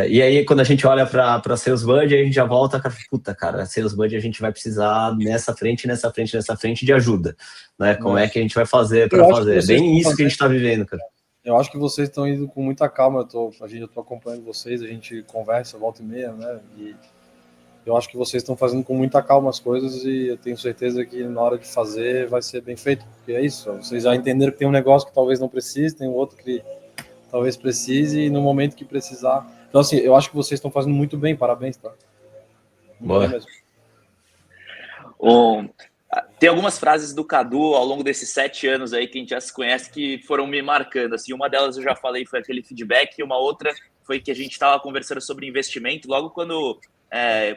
E aí, quando a gente olha para Sales Bud, a gente já volta, cara, puta, cara, Sales Bud a gente vai precisar nessa frente de ajuda, né? Como é que a gente vai fazer para fazer? É bem isso que a gente tá vivendo, cara. Eu acho que vocês estão indo com muita calma, eu tô acompanhando vocês, a gente conversa, volta e meia, né? E eu acho que vocês estão fazendo com muita calma as coisas e eu tenho certeza que na hora de fazer vai ser bem feito, porque é isso, vocês já entenderam que tem um negócio que talvez não precise, tem um outro que talvez precise e no momento que precisar. Então, assim, eu acho que vocês estão fazendo muito bem, parabéns, tá? Boa. Mesmo. Tem algumas frases do Cadu ao longo desses 7 anos aí que a gente já se conhece que foram me marcando, assim, uma delas eu já falei, foi aquele feedback, e uma outra foi que a gente estava conversando sobre investimento, logo quando eu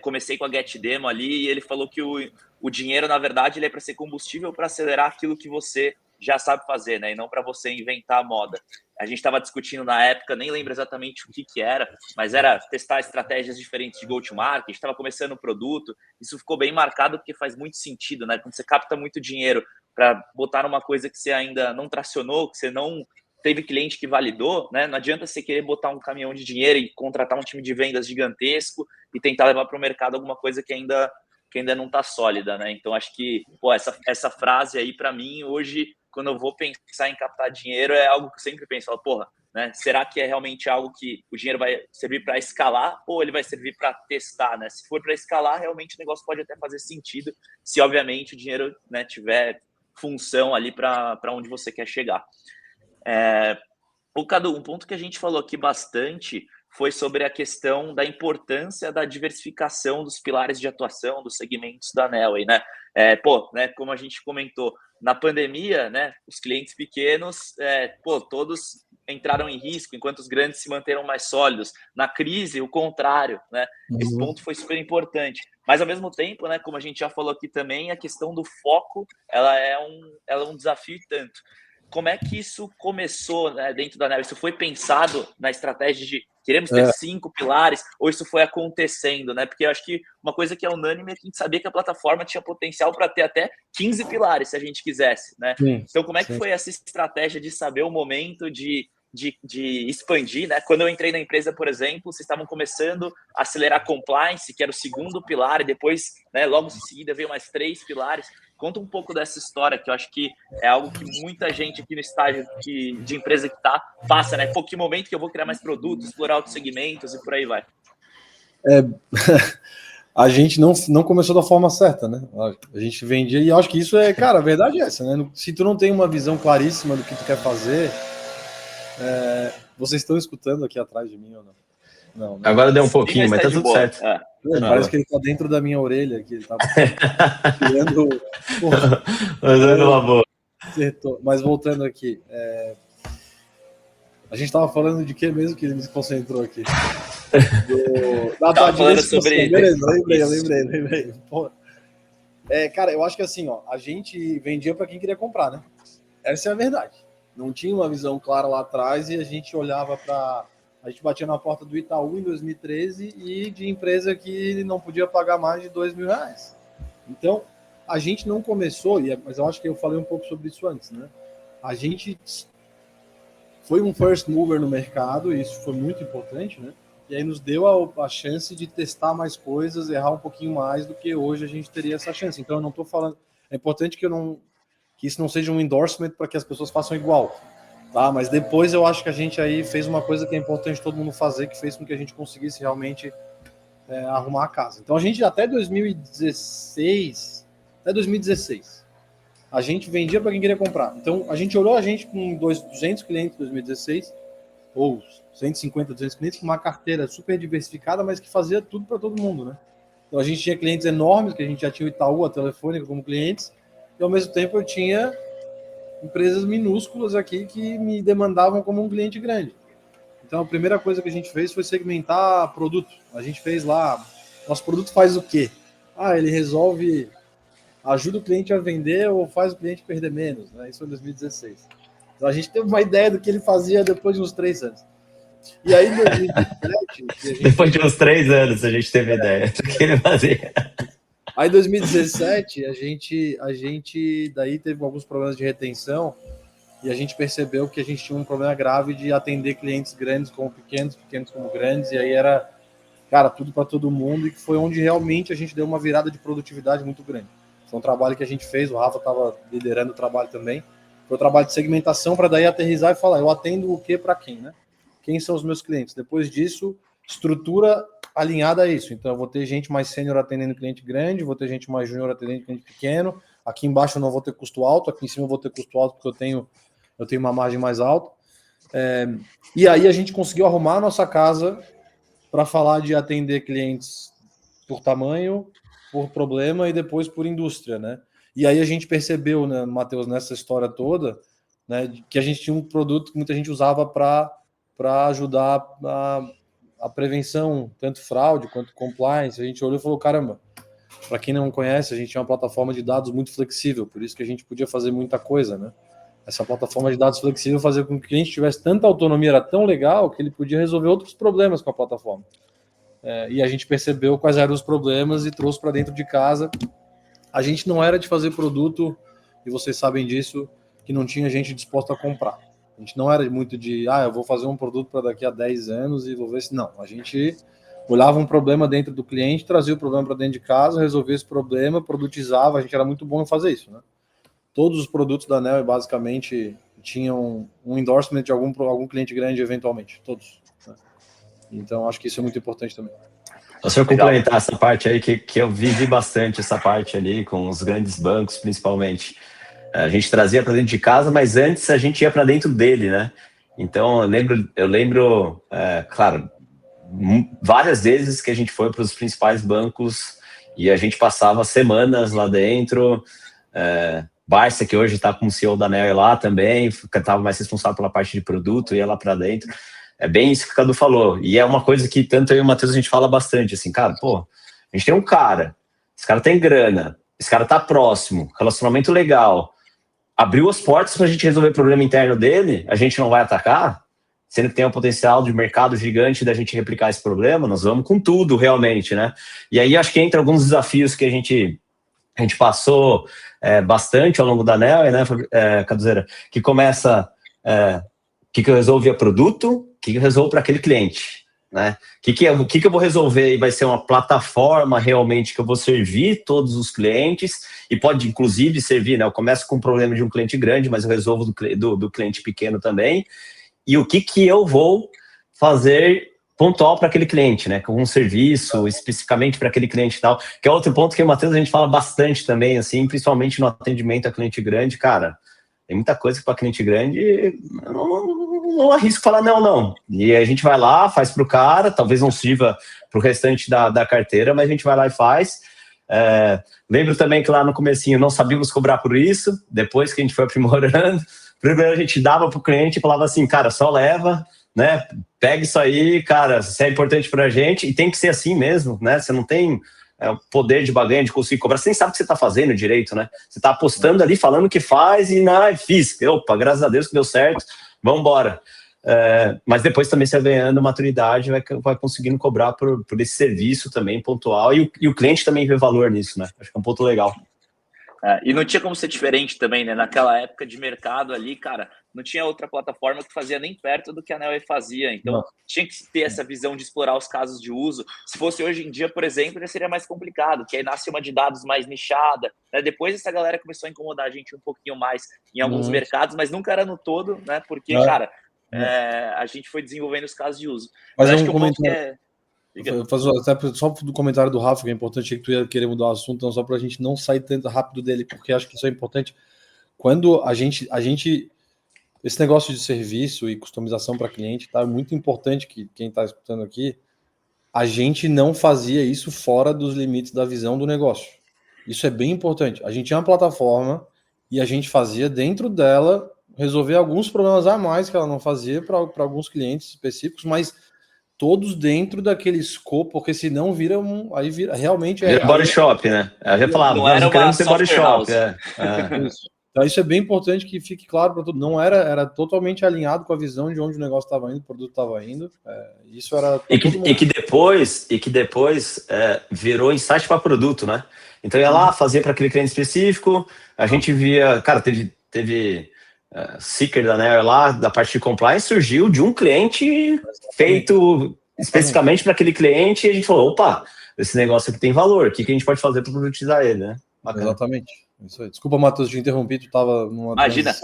comecei com a Get Demo ali, e ele falou que o dinheiro, na verdade, ele é para ser combustível para acelerar aquilo que você já sabe fazer, né? E não para você inventar a moda. A gente estava discutindo na época, nem lembro exatamente o que era, mas era testar estratégias diferentes de go-to-market, estava começando o produto. Isso ficou bem marcado porque faz muito sentido, né? Quando você capta muito dinheiro para botar numa coisa que você ainda não tracionou, que você não teve cliente que validou, né? Não adianta você querer botar um caminhão de dinheiro e contratar um time de vendas gigantesco e tentar levar para o mercado alguma coisa que ainda não está sólida, né? Então, acho que essa frase aí, para mim, hoje, quando eu vou pensar em captar dinheiro, é algo que eu sempre penso, falo, porra, né? Será que é realmente algo que o dinheiro vai servir para escalar ou ele vai servir para testar, né? Se for para escalar, realmente o negócio pode até fazer sentido, se obviamente o dinheiro, né, tiver função ali para onde você quer chegar. Cadu, um ponto que a gente falou aqui bastante foi sobre a questão da importância da diversificação dos pilares de atuação dos segmentos da Neoway, né? Né, como a gente comentou, na pandemia, né, os clientes pequenos, todos entraram em risco, enquanto os grandes se manteram mais sólidos. Na crise, o contrário, né? Esse ponto foi super importante. Mas, ao mesmo tempo, né, como a gente já falou aqui também, a questão do foco, ela é um desafio e tanto. Como é que isso começou, né, dentro da Neoway? Isso foi pensado na estratégia de queremos ter 5 pilares, ou isso foi acontecendo, né? Porque eu acho que uma coisa que é unânime é que a gente sabia que a plataforma tinha potencial para ter até 15 pilares, se a gente quisesse, né? Então, como é que foi essa estratégia de saber o momento de expandir, né? Quando eu entrei na empresa, por exemplo, vocês estavam começando a acelerar compliance, que era o segundo pilar, e depois, né, logo em seguida veio mais 3 pilares. Conta um pouco dessa história, que eu acho que é algo que muita gente aqui no estágio de empresa que passa, né? Pô, que momento que eu vou criar mais produtos, explorar outros segmentos e por aí vai. A gente não começou da forma certa, né? A gente vendia, e eu acho que isso cara, a verdade é essa, né? Se tu não tem uma visão claríssima do que tu quer fazer, vocês estão escutando aqui atrás de mim ou não? Não, né? Agora deu um pouquinho, mas tá tudo certo. Parece que ele tá dentro da minha orelha aqui, ele tá tirando. Mas é uma boa. Mas voltando aqui, a gente tava falando de que mesmo que ele me concentrou aqui? Tava falando sobre... Beleza, lembrei. Pô. Cara, eu acho que assim, ó, a gente vendia para quem queria comprar, né? Essa é a verdade. Não tinha uma visão clara lá atrás e a gente olhava para... A gente batia na porta do Itaú em 2013 e de empresa que não podia pagar mais de R$2.000. Então, a gente não começou, mas eu acho que eu falei um pouco sobre isso antes, né? A gente foi um first mover no mercado, e isso foi muito importante, né? E aí nos deu a chance de testar mais coisas, errar um pouquinho mais do que hoje a gente teria essa chance. Então, eu não estou falando... É importante que isso não seja um endorsement para que as pessoas façam igual. Tá, mas depois eu acho que a gente aí fez uma coisa que é importante todo mundo fazer, que fez com que a gente conseguisse realmente arrumar a casa. Então a gente até 2016, a gente vendia para quem queria comprar. Então, a gente olhou a gente com 200 clientes em 2016, ou 150, 200 clientes, com uma carteira super diversificada, mas que fazia tudo para todo mundo, né? Então, a gente tinha clientes enormes, que a gente já tinha o Itaú, a Telefônica como clientes, e ao mesmo tempo eu tinha empresas minúsculas aqui que me demandavam como um cliente grande. Então, a primeira coisa que a gente fez foi segmentar produto. A gente fez lá, nosso produto faz o quê? Ele resolve, ajuda o cliente a vender ou faz o cliente perder menos, né? Isso foi em 2016. Então, a gente teve uma ideia do que ele fazia depois de uns 3 anos. E aí, em 2017... Depois de uns 3 anos, a gente teve ideia do que ele fazia. Aí, em 2017, a gente daí teve alguns problemas de retenção e a gente percebeu que a gente tinha um problema grave de atender clientes grandes como pequenos, pequenos como grandes, e aí era, cara, tudo para todo mundo, e que foi onde realmente a gente deu uma virada de produtividade muito grande. Foi um trabalho que a gente fez, o Rafa estava liderando o trabalho também, foi um trabalho de segmentação para daí aterrissar e falar, eu atendo o que para quem, né? Quem são os meus clientes? Depois disso, estrutura alinhada a isso. Então, eu vou ter gente mais sênior atendendo cliente grande, vou ter gente mais júnior atendendo cliente pequeno, aqui embaixo eu não vou ter custo alto, aqui em cima eu vou ter custo alto porque eu tenho uma margem mais alta. E aí a gente conseguiu arrumar a nossa casa para falar de atender clientes por tamanho, por problema e depois por indústria, né? E aí a gente percebeu, né, Matheus, nessa história toda, né, que a gente tinha um produto que muita gente usava para ajudar a prevenção, tanto fraude quanto compliance. A gente olhou e falou, caramba, para quem não conhece, a gente tinha uma plataforma de dados muito flexível, por isso que a gente podia fazer muita coisa, né? Essa plataforma de dados flexível fazia com que o cliente tivesse tanta autonomia, era tão legal, que ele podia resolver outros problemas com a plataforma. E a gente percebeu quais eram os problemas e trouxe para dentro de casa. A gente não era de fazer produto, e vocês sabem disso, que não tinha gente disposta a comprar. A gente não era muito de, eu vou fazer um produto para daqui a 10 anos e vou ver se... Não, a gente olhava um problema dentro do cliente, trazia o problema para dentro de casa, resolvia esse problema, produtizava, a gente era muito bom em fazer isso, né? Todos os produtos da Neo basicamente tinham um endorsement de algum cliente grande eventualmente, todos, né? Então acho que isso é muito importante também. Se eu complementar essa parte aí, que eu vivi bastante essa parte ali, com os grandes bancos principalmente. A gente trazia para dentro de casa, mas antes a gente ia para dentro dele, né? Então eu lembro, claro, várias vezes que a gente foi para os principais bancos e a gente passava semanas lá dentro. Barça, que hoje está com o CEO da Neo lá também, estava mais responsável pela parte de produto, ia lá para dentro. É bem isso que o Cadu falou. E é uma coisa que tanto eu e o Matheus a gente fala bastante, assim, cara, a gente tem um cara, esse cara tem grana, esse cara tá próximo, relacionamento legal, abriu as portas para a gente resolver o problema interno dele, a gente não vai atacar, sendo que tem um potencial de mercado gigante da gente replicar esse problema, nós vamos com tudo realmente, né? E aí acho que entra alguns desafios que a gente passou bastante ao longo da Neo, né, Caduzeira, que começa, que eu resolvo via produto, que eu resolvo para aquele cliente, né? Que eu vou resolver e vai ser uma plataforma realmente que eu vou servir todos os clientes e pode inclusive servir, né? Eu começo com um problema de um cliente grande, mas eu resolvo do cliente pequeno também. E o que eu vou fazer pontual para aquele cliente, né? Com um serviço especificamente para aquele cliente e tal, que é outro ponto que o Matheus a gente fala bastante também, assim, principalmente no atendimento a cliente grande, cara. Tem muita coisa que para cliente grande eu não arrisco falar não. E a gente vai lá, faz para o cara, talvez não sirva para o restante da carteira, mas a gente vai lá e faz. Lembro também que lá no comecinho não sabíamos cobrar por isso, depois que a gente foi aprimorando, primeiro a gente dava para o cliente e falava assim, cara, só leva, né? Pega isso aí, cara, isso é importante para a gente, e tem que ser assim mesmo, né? Você não tem o poder de baganha de conseguir cobrar, você nem sabe o que você está fazendo direito, né? Você está apostando ali, falando que faz e fiz. Opa, graças a Deus que deu certo, vamos embora. Mas depois também você vai ganhando maturidade, vai conseguindo cobrar por esse serviço também pontual, e o cliente também vê valor nisso, né? Acho que é um ponto legal. E não tinha como ser diferente também, né? Naquela época de mercado ali, cara, não tinha outra plataforma que fazia nem perto do que a Neo fazia. Então, tinha que ter essa visão de explorar os casos de uso. Se fosse hoje em dia, por exemplo, já seria mais complicado, que aí nasce uma de dados mais nichada, né? Depois essa galera começou a incomodar a gente um pouquinho mais em alguns mercados, mas nunca era no todo, né? Porque, cara, a gente foi desenvolvendo os casos de uso. Mas acho que o ponto até só do comentário do Rafa, que é importante, que tu ia querer mudar o assunto, então só para a gente não sair tanto rápido dele, porque acho que isso é importante. quando a gente esse negócio de serviço e customização para cliente, tá muito importante que quem está escutando aqui, a gente não fazia isso fora dos limites da visão do negócio. Isso é bem importante. A gente tinha uma plataforma e a gente fazia dentro dela resolver alguns problemas a mais que ela não fazia para alguns clientes específicos, mas todos dentro daquele escopo, porque senão vira aí vira realmente Vira body shop, né? Eu ia falar, não era nós queremos uma ser body shop. Isso. Então, isso é bem importante que fique claro para todo mundo. Era totalmente alinhado com a visão de onde o negócio estava indo, o produto estava indo. Isso era e que depois virou insight para produto, né? Então ia lá, fazia para aquele cliente específico, a gente via, cara, teve seeker da Nair lá, da parte de compliance, surgiu de um cliente feito especificamente para aquele cliente, e a gente falou, opa, esse negócio aqui tem valor, o que a gente pode fazer para produtizar ele, né? Bacana. Exatamente. Isso aí. Desculpa, Matheus, te interrompi, tu estava numa... Imagina.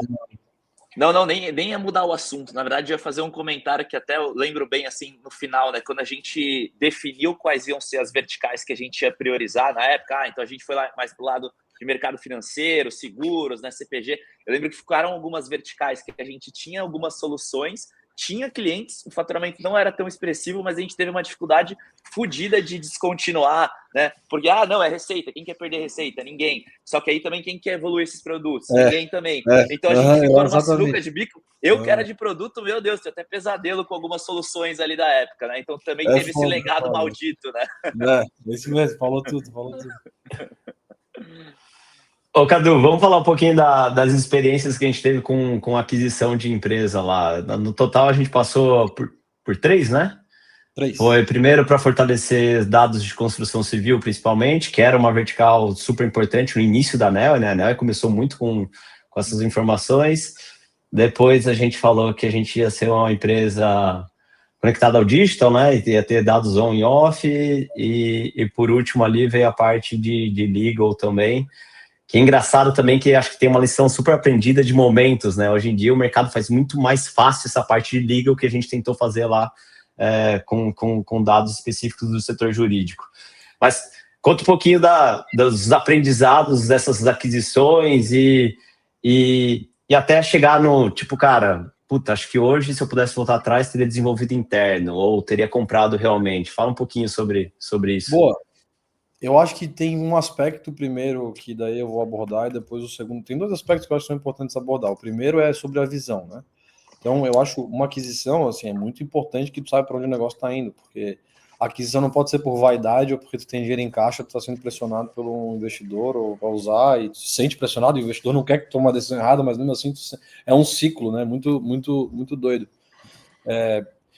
Não, nem ia mudar o assunto. Na verdade, eu ia fazer um comentário que até eu lembro bem, assim, no final, né? Quando a gente definiu quais iam ser as verticais que a gente ia priorizar na época, então a gente foi lá mais pro lado de mercado financeiro, seguros, né, CPG. Eu lembro que ficaram algumas verticais que a gente tinha algumas soluções, tinha clientes, o faturamento não era tão expressivo, mas a gente teve uma dificuldade fodida de descontinuar, né? Porque, não, é receita. Quem quer perder receita? Ninguém. Só que aí também quem quer evoluir esses produtos? Ninguém também. Então a gente ficou numa sinuca de bico. Eu que era de produto, meu Deus, tinha até pesadelo com algumas soluções ali da época, né? Então também teve esse legado maldito, né? Isso mesmo, falou tudo. Ô, Cadu, vamos falar um pouquinho das experiências que a gente teve com aquisição de empresa lá. No total, a gente passou por 3, né? 3. Foi primeiro para fortalecer dados de construção civil, principalmente, que era uma vertical super importante no início da ANEEL, né? A ANEEL começou muito com essas informações. Depois a gente falou que a gente ia ser uma empresa conectada ao digital, né? Ia ter dados on e off. E por último ali veio a parte de legal também. Que é engraçado também que acho que tem uma lição super aprendida de momentos, né? Hoje em dia o mercado faz muito mais fácil essa parte de legal que a gente tentou fazer lá com dados específicos do setor jurídico. Mas conta um pouquinho dos aprendizados dessas aquisições e até chegar no, tipo, cara, puta, acho que hoje, se eu pudesse voltar atrás, teria desenvolvido interno ou teria comprado realmente. Fala um pouquinho sobre isso. Boa. Eu acho que tem um aspecto primeiro que daí eu vou abordar e depois o segundo. Tem 2 aspectos que eu acho que são importantes abordar. O primeiro é sobre a visão, né? Então, eu acho uma aquisição, assim, é muito importante que tu saiba para onde o negócio está indo, porque a aquisição não pode ser por vaidade ou porque tu tem dinheiro em caixa, tu está sendo pressionado pelo investidor ou para usar e tu se sente pressionado, o investidor não quer que tu tome uma decisão errada, mas mesmo assim é um ciclo, né? Muito doido.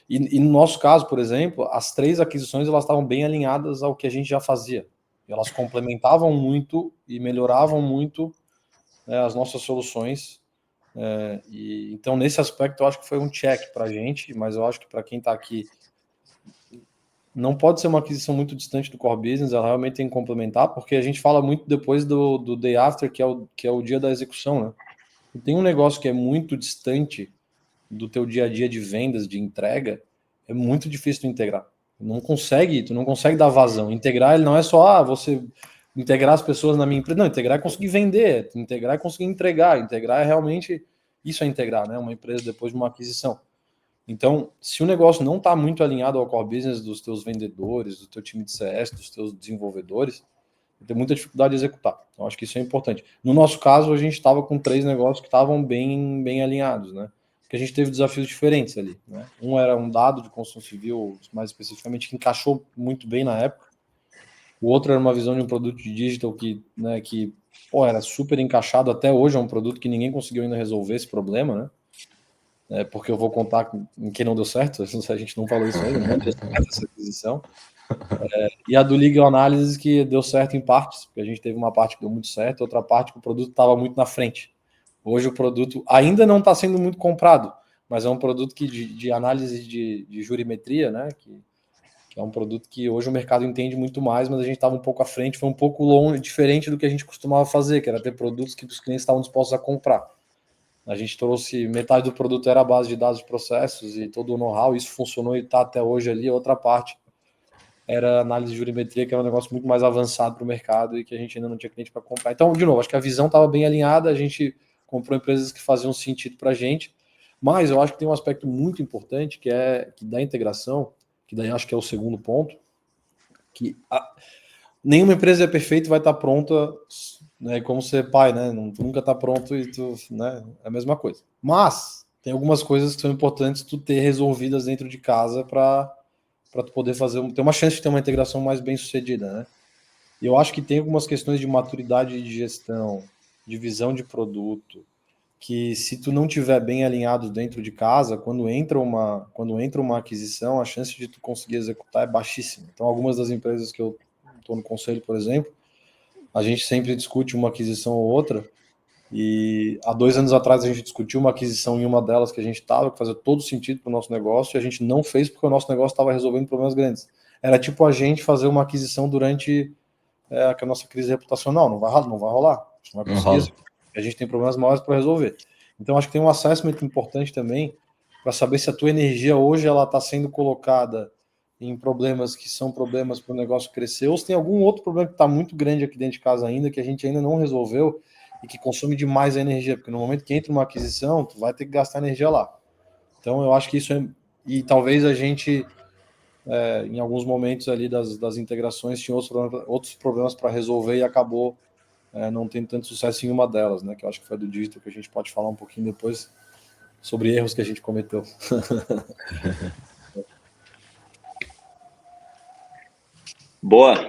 E no nosso caso, por exemplo, as 3 aquisições elas estavam bem alinhadas ao que a gente já fazia. Elas complementavam muito e melhoravam muito as nossas soluções. Então, nesse aspecto, eu acho que foi um check para a gente, mas eu acho que para quem está aqui, não pode ser uma aquisição muito distante do core business, ela realmente tem que complementar, porque a gente fala muito depois do day after, que é o dia da execução, né? E tem um negócio que é muito distante do teu dia a dia de vendas, de entrega, é muito difícil de integrar. Tu não consegue dar vazão. Integrar, ele não é só, você integrar as pessoas na minha empresa. Não, integrar é conseguir vender, integrar é conseguir entregar, integrar é realmente, isso é integrar, né? Uma empresa depois de uma aquisição. Então, se o negócio não está muito alinhado ao core business dos teus vendedores, do teu time de CS, dos teus desenvolvedores, tem muita dificuldade de executar. Então, acho que isso é importante. No nosso caso, a gente estava com 3 negócios que estavam bem alinhados, né? Porque a gente teve desafios diferentes ali, né? Um era um dado de construção civil, mais especificamente, que encaixou muito bem na época. O outro era uma visão de um produto de digital que era super encaixado. Até hoje é um produto que ninguém conseguiu ainda resolver esse problema, né? Porque eu vou contar em quem não deu certo, a gente não falou isso ainda, não deu certo essa aquisição. E a do Legal Analysis que deu certo em partes, porque a gente teve uma parte que deu muito certo, outra parte que o produto estava muito na frente. Hoje o produto ainda não está sendo muito comprado, mas é um produto que de análise de jurimetria, né? Que é um produto que hoje o mercado entende muito mais, mas a gente estava um pouco à frente, foi um pouco longe, diferente do que a gente costumava fazer, que era ter produtos que os clientes estavam dispostos a comprar. A gente trouxe, metade do produto era a base de dados de processos e todo o know-how, isso funcionou e está até hoje ali. A outra parte era análise de jurimetria, que era um negócio muito mais avançado para o mercado e que a gente ainda não tinha cliente para comprar. Então, de novo, acho que a visão estava bem alinhada, a gente comprou empresas que faziam sentido para a gente, mas eu acho que tem um aspecto muito importante que da integração, que daí acho que é o segundo ponto, que nenhuma empresa é perfeita e vai estar pronta, né, como ser pai, né, nunca está pronto e tu, né, é a mesma coisa. Mas tem algumas coisas que são importantes tu ter resolvidas dentro de casa para tu poder ter uma chance de ter uma integração mais bem sucedida, né? E eu acho que tem algumas questões de maturidade de gestão, de visão de produto, que se tu não tiver bem alinhado dentro de casa, quando entra uma aquisição, a chance de tu conseguir executar é baixíssima. Então, algumas das empresas que eu estou no conselho, por exemplo, a gente sempre discute uma aquisição ou outra, e há 2 anos atrás a gente discutiu uma aquisição em uma delas que a gente estava, que fazia todo sentido para o nosso negócio, e a gente não fez porque o nosso negócio estava resolvendo problemas grandes. Era tipo a gente fazer uma aquisição durante a nossa crise reputacional, não vai rolar, não vai conseguir. A gente tem problemas maiores para resolver. Então acho que tem um assessment importante também para saber se a tua energia hoje ela está sendo colocada em problemas que são problemas para o negócio crescer, ou se tem algum outro problema que está muito grande aqui dentro de casa ainda, que a gente ainda não resolveu e que consome demais a energia, porque no momento que entra uma aquisição, tu vai ter que gastar energia lá. Então eu acho que isso é... E talvez a gente, em alguns momentos ali das integrações, tinha outros problemas para resolver e acabou não tendo tanto sucesso em uma delas, né? Que eu acho que foi do digital, que a gente pode falar um pouquinho depois sobre erros que a gente cometeu. Boa.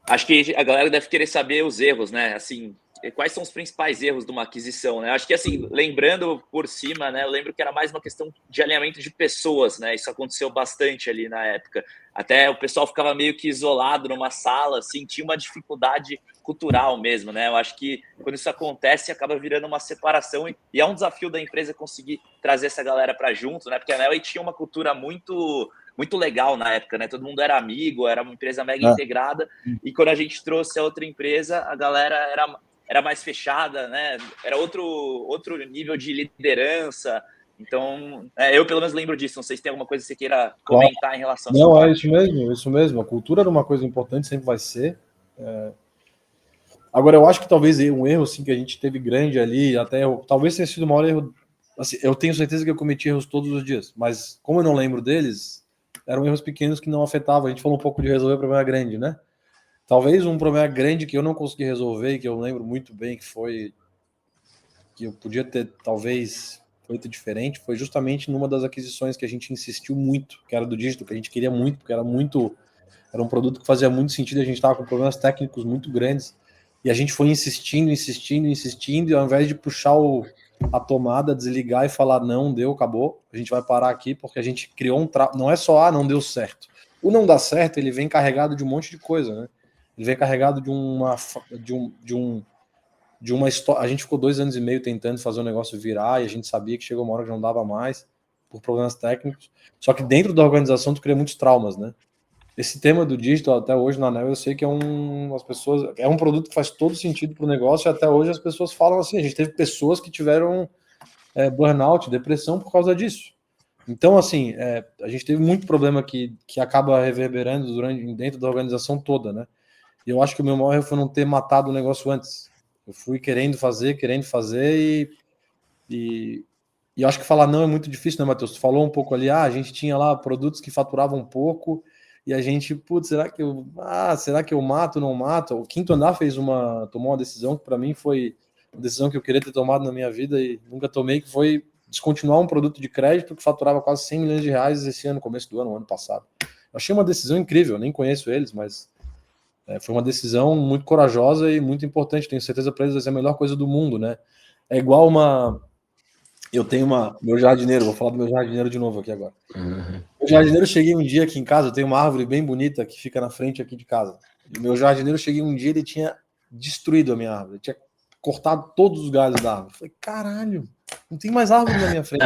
Acho que a galera deve querer saber os erros, né? Assim, quais são os principais erros de uma aquisição, né? Acho que, assim, lembrando por cima, né? Eu lembro que era mais uma questão de alinhamento de pessoas, né? Isso aconteceu bastante ali na época. Até o pessoal ficava meio que isolado numa sala, assim, tinha uma dificuldade cultural mesmo, né? Eu acho que quando isso acontece, acaba virando uma separação e é um desafio da empresa conseguir trazer essa galera para junto, né? Porque a Neoway tinha uma cultura muito legal na época, né? Todo mundo era amigo, era uma empresa mega integrada, e quando a gente trouxe a outra empresa, a galera era mais fechada, né? Era outro nível de liderança. Então, eu pelo menos lembro disso. Não sei se tem alguma coisa que você queira comentar em relação a isso. Não, é isso mesmo. A cultura era uma coisa importante, sempre vai ser. Agora, eu acho que talvez um erro assim, que a gente teve grande ali, talvez tenha sido o maior erro. Assim, eu tenho certeza que eu cometi erros todos os dias, mas como eu não lembro deles, eram erros pequenos que não afetavam. A gente falou um pouco de resolver problema grande, né? Talvez um problema grande que eu não consegui resolver, que eu lembro muito bem que eu podia ter talvez feito diferente, foi justamente numa das aquisições que a gente insistiu muito, que era do digital, que a gente queria muito, porque era um produto que fazia muito sentido, a gente estava com problemas técnicos muito grandes, e a gente foi insistindo, e ao invés de puxar a tomada, desligar e falar não, deu, acabou, a gente vai parar aqui, porque a gente criou não é só, não deu certo. O não dá certo, ele vem carregado de um monte de coisa, né? Ele vem carregado de uma história. A gente ficou 2 anos e meio tentando fazer o negócio virar, e a gente sabia que chegou uma hora que não dava mais, por problemas técnicos. Só que dentro da organização tu cria muitos traumas, né? Esse tema do digital, até hoje na ANEL, eu sei que é um produto que faz todo sentido para o negócio, e até hoje as pessoas falam assim, a gente teve pessoas que tiveram burnout, depressão por causa disso. Então, assim, a gente teve muito problema que acaba reverberando dentro da organização toda, né? E eu acho que o meu maior erro foi não ter matado o negócio antes. Eu fui querendo fazer, e eu acho que falar não é muito difícil, né, Matheus? Tu falou um pouco ali, a gente tinha lá produtos que faturavam pouco, e a gente, putz, será que eu mato, não mato? O Quinto Andar tomou uma decisão que para mim foi uma decisão que eu queria ter tomado na minha vida e nunca tomei, que foi descontinuar um produto de crédito que faturava quase 100 milhões de reais esse ano, começo do ano passado. Eu achei uma decisão incrível, eu nem conheço eles, mas foi uma decisão muito corajosa e muito importante. Tenho certeza para eles vai ser a melhor coisa do mundo, né? É igual eu tenho meu jardineiro, vou falar do meu jardineiro de novo aqui agora. O jardineiro, cheguei um dia aqui em casa, eu tenho uma árvore bem bonita que fica na frente aqui de casa. E o meu jardineiro, cheguei um dia, ele tinha destruído a minha árvore, ele tinha cortado todos os galhos da árvore. Eu falei, caralho, não tem mais árvore na minha frente.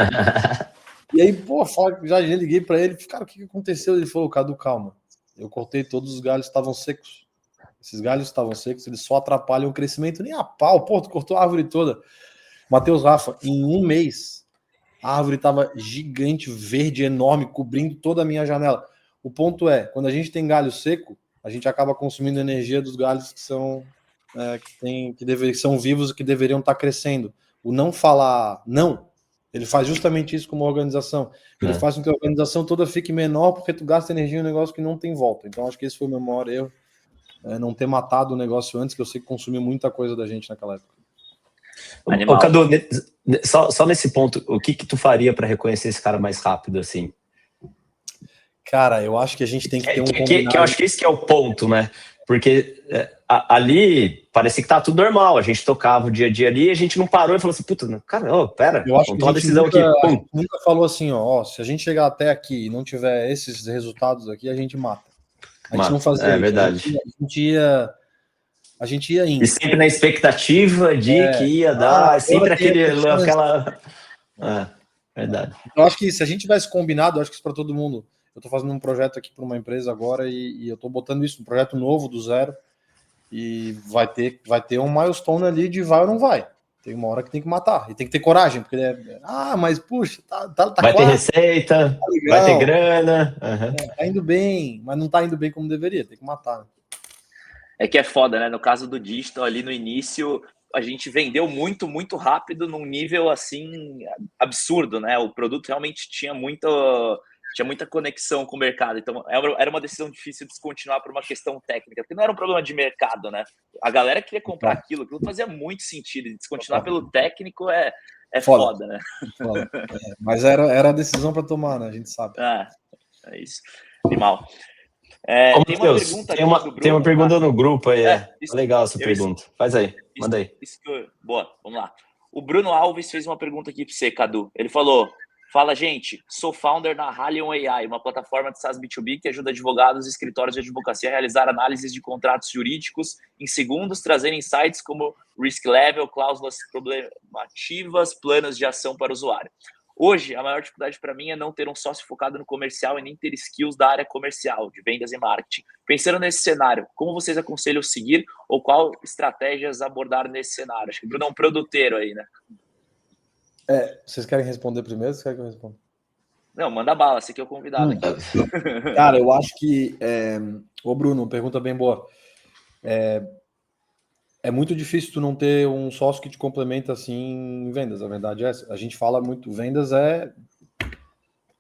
E aí, fala que o jardineiro, liguei para ele, cara, o que aconteceu? Ele falou, Cadu, calma, eu cortei todos os galhos, estavam secos. Esses galhos estavam secos, eles só atrapalham o crescimento, nem a pau, tu cortou a árvore toda. Matheus, Rafa, em um mês, a árvore estava gigante, verde, enorme, cobrindo toda a minha janela. O ponto é, quando a gente tem galho seco, a gente acaba consumindo energia dos galhos que são que são vivos e que deveriam estar crescendo. O não falar não, ele faz justamente isso como organização. Ele faz com que a organização toda fique menor porque tu gasta energia em um negócio que não tem volta. Então acho que esse foi o meu maior erro, não ter matado o negócio antes, que eu sei que consumiu muita coisa da gente naquela época. Ô, Cadu, só nesse ponto, o que tu faria para reconhecer esse cara mais rápido, assim? Cara, eu acho que a gente tem que ter um combinado. Que eu acho que esse que é o ponto, né? Porque ali parecia que tá tudo normal. A gente tocava o dia a dia ali e a gente não parou e falou assim, puta, cara, pera, eu acho vamos que tomar uma decisão aqui. A gente nunca falou assim, ó, se a gente chegar até aqui e não tiver esses resultados aqui, a gente mata. A gente não fazia isso. Verdade. A gente ia indo. E sempre na expectativa de que ia dar, sempre aquela... verdade. Eu acho que se a gente tivesse combinado, eu acho que isso para todo mundo. Eu estou fazendo um projeto aqui para uma empresa agora e eu estou botando isso, um projeto novo do zero, e vai ter um milestone ali de vai ou não vai. Tem uma hora que tem que matar, e tem que ter coragem, porque mas puxa, tá vai quase, ter receita, vai ter grana. Tá indo bem, mas não tá indo bem como deveria, tem que matar. Né? É que é foda, né? No caso do digital, ali no início, a gente vendeu muito, muito rápido num nível, assim, absurdo, né? O produto realmente tinha muita conexão com o mercado. Então, era uma decisão difícil de descontinuar por uma questão técnica, porque não era um problema de mercado, né? A galera queria comprar aquilo fazia muito sentido. E descontinuar pelo técnico é foda, né? Foda. Mas era a decisão para tomar, né? A gente sabe. É isso. Animal. Tem uma pergunta tem uma pergunta no grupo aí. Legal essa pergunta. Faz aí, manda aí. Boa, vamos lá. O Bruno Alves fez uma pergunta aqui para você, Cadu. Ele falou: fala, gente, sou founder na Halion AI, uma plataforma de SaaS B2B que ajuda advogados e escritórios de advocacia a realizar análises de contratos jurídicos em segundos, trazendo insights como risk level, cláusulas problemativas, planos de ação para o usuário. Hoje, a maior dificuldade para mim é não ter um sócio focado no comercial e nem ter skills da área comercial, de vendas e marketing. Pensando nesse cenário, como vocês aconselham seguir ou qual estratégias abordar nesse cenário? Acho que o Bruno é um produteiro aí, né? Vocês querem responder primeiro ou vocês querem que eu responda? Não, manda bala, você que é o convidado aqui. Cara, eu acho que... Ô, Bruno, pergunta bem boa. É muito difícil tu não ter um sócio que te complementa assim em vendas, a verdade é essa. A gente fala muito, vendas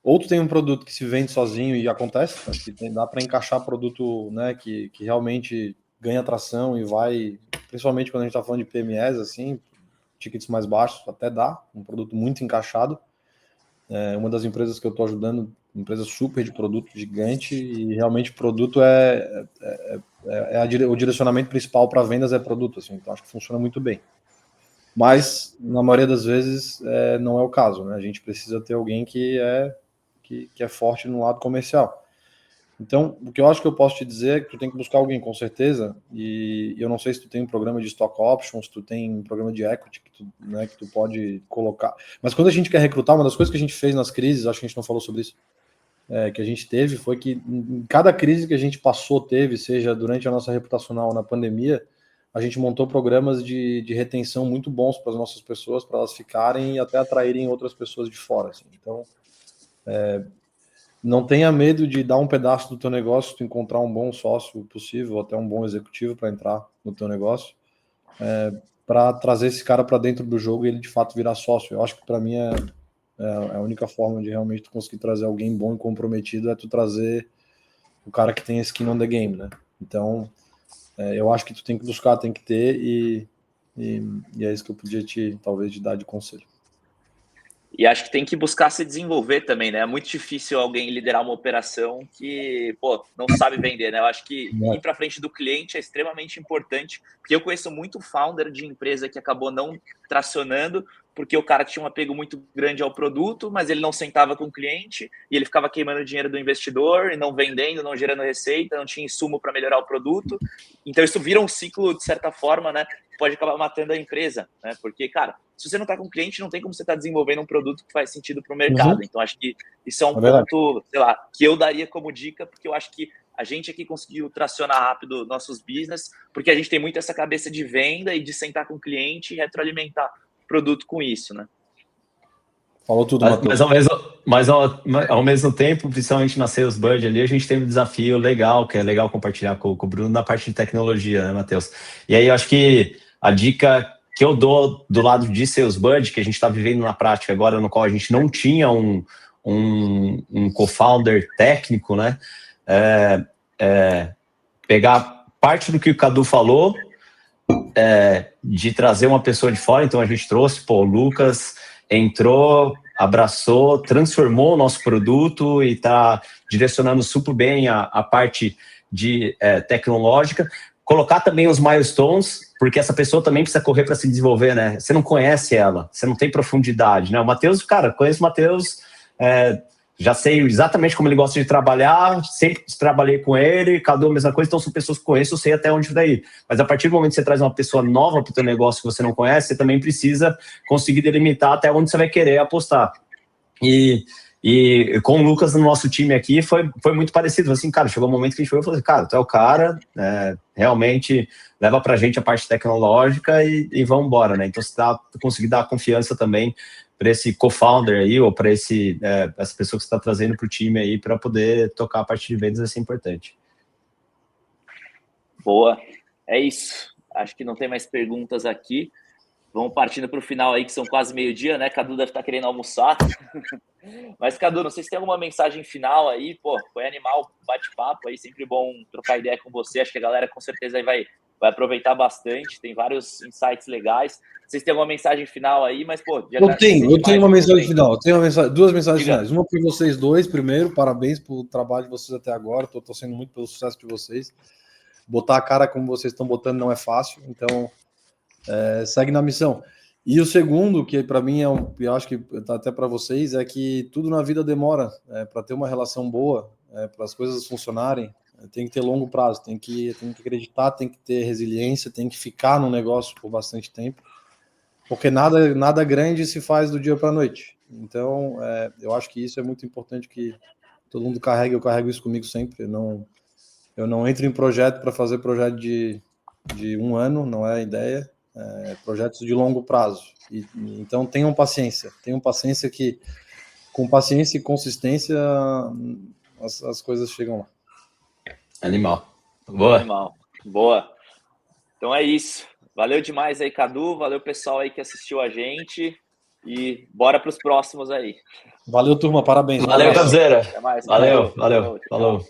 ou tu tem um produto que se vende sozinho e acontece, acho que dá para encaixar produto, né, que realmente ganha atração e vai, principalmente quando a gente está falando de PMEs, assim, tickets mais baixos, até dá, um produto muito encaixado. Uma das empresas que eu estou ajudando, empresa super de produto, gigante, e realmente o produto o direcionamento principal para vendas é produto, assim, então acho que funciona muito bem. Mas, na maioria das vezes, não é o caso, né? A gente precisa ter alguém que é forte no lado comercial. Então, o que eu acho que eu posso te dizer é que tu tem que buscar alguém, com certeza, e eu não sei se tu tem um programa de stock options, se tu tem um programa de equity que tu pode colocar. Mas quando a gente quer recrutar, uma das coisas que a gente fez nas crises, acho que a gente não falou sobre isso, que a gente teve, foi que em cada crise que a gente teve, seja durante a nossa reputacional ou na pandemia, a gente montou programas de retenção muito bons para as nossas pessoas, para elas ficarem e até atraírem outras pessoas de fora. Assim. Então, não tenha medo de dar um pedaço do teu negócio se tu encontrar um bom sócio possível, até um bom executivo para entrar no teu negócio, para trazer esse cara para dentro do jogo e ele de fato virar sócio. Eu acho que para mim a única forma de realmente tu conseguir trazer alguém bom e comprometido é tu trazer o cara que tem skin on the game, né? Então, eu acho que tu tem que buscar, tem que ter e é isso que eu podia talvez te dar de conselho. E acho que tem que buscar se desenvolver também, né? É muito difícil alguém liderar uma operação que, não sabe vender, né? Eu acho que ir para frente do cliente é extremamente importante, porque eu conheço muito founder de empresa que acabou não tracionando, porque o cara tinha um apego muito grande ao produto, mas ele não sentava com o cliente e ele ficava queimando o dinheiro do investidor e não vendendo, não gerando receita, não tinha insumo para melhorar o produto. Então isso vira um ciclo, de certa forma, né? Pode acabar matando a empresa, né? Porque, cara, se você não está com cliente, não tem como você estar desenvolvendo um produto que faz sentido para o mercado. Então, acho que isso é um ponto, sei lá, que eu daria como dica, porque eu acho que a gente aqui conseguiu tracionar rápido nossos business, porque a gente tem muito essa cabeça de venda e de sentar com o cliente e retroalimentar o produto com isso, né? Falou tudo, Matheus. Mas ao mesmo tempo, principalmente na Sales Bud ali, a gente teve um desafio legal, que é legal compartilhar com o Bruno na parte de tecnologia, né, Matheus? E aí eu acho que a dica que eu dou do lado de Sales Bud, que a gente está vivendo na prática agora, no qual a gente não tinha um co-founder técnico, né? Pegar parte do que o Cadu falou, de trazer uma pessoa de fora. Então a gente trouxe, o Lucas entrou, abraçou, transformou o nosso produto e está direcionando super bem a parte de tecnológica. Colocar também os milestones, porque essa pessoa também precisa correr para se desenvolver, né? Você não conhece ela, você não tem profundidade, né? O Matheus, cara, conheço o Matheus, já sei exatamente como ele gosta de trabalhar, sempre trabalhei com ele, Cadu a mesma coisa, então são pessoas que conheço, eu sei até onde daí. Mas a partir do momento que você traz uma pessoa nova para o teu negócio que você não conhece, você também precisa conseguir delimitar até onde você vai querer apostar. E com o Lucas no nosso time aqui foi muito parecido, assim, cara, chegou um momento que a gente foi e falou assim, cara, tu é o cara, realmente leva pra gente a parte tecnológica e vamos embora, né? Então você conseguir dar confiança também para esse co-founder aí, ou para essa pessoa que você está trazendo para o time aí, para poder tocar a parte de vendas, vai ser importante. Boa, é isso. Acho que não tem mais perguntas aqui. Vamos partindo para o final aí, que são quase meio-dia, né? Cadu deve estar querendo almoçar. Mas, Cadu, não sei se tem alguma mensagem final aí. Pô, foi animal, bate-papo aí, sempre bom trocar ideia com você. Acho que a galera com certeza aí vai aproveitar bastante. Tem vários insights legais. Vocês têm alguma mensagem final aí, mas, pô... Eu tenho uma mensagem final. Eu tenho duas mensagens finais. Uma para vocês dois, primeiro. Parabéns pelo trabalho de vocês até agora. Estou torcendo muito pelo sucesso de vocês. Botar a cara como vocês estão botando não é fácil. Então, segue na missão. E o segundo, que para mim eu acho que tá até para vocês, é que tudo na vida demora. Para ter uma relação boa, para as coisas funcionarem, tem que ter longo prazo. Tem que acreditar, tem que ter resiliência, tem que ficar no negócio por bastante tempo. Porque nada grande se faz do dia para a noite. Então, eu acho que isso é muito importante que todo mundo carregue. Eu carrego isso comigo sempre. Eu não entro em projeto para fazer projeto de 1 ano, não é a ideia. Projetos de longo prazo. Então, tenham paciência. Tenham paciência que, com paciência e consistência, as coisas chegam lá. Animal. Boa. Animal. Boa. Então é isso. Valeu demais aí, Cadu. Valeu, pessoal aí que assistiu a gente. E bora para os próximos aí. Valeu, turma. Parabéns. Valeu, Cabzeira. Até mais. Valeu. Falou.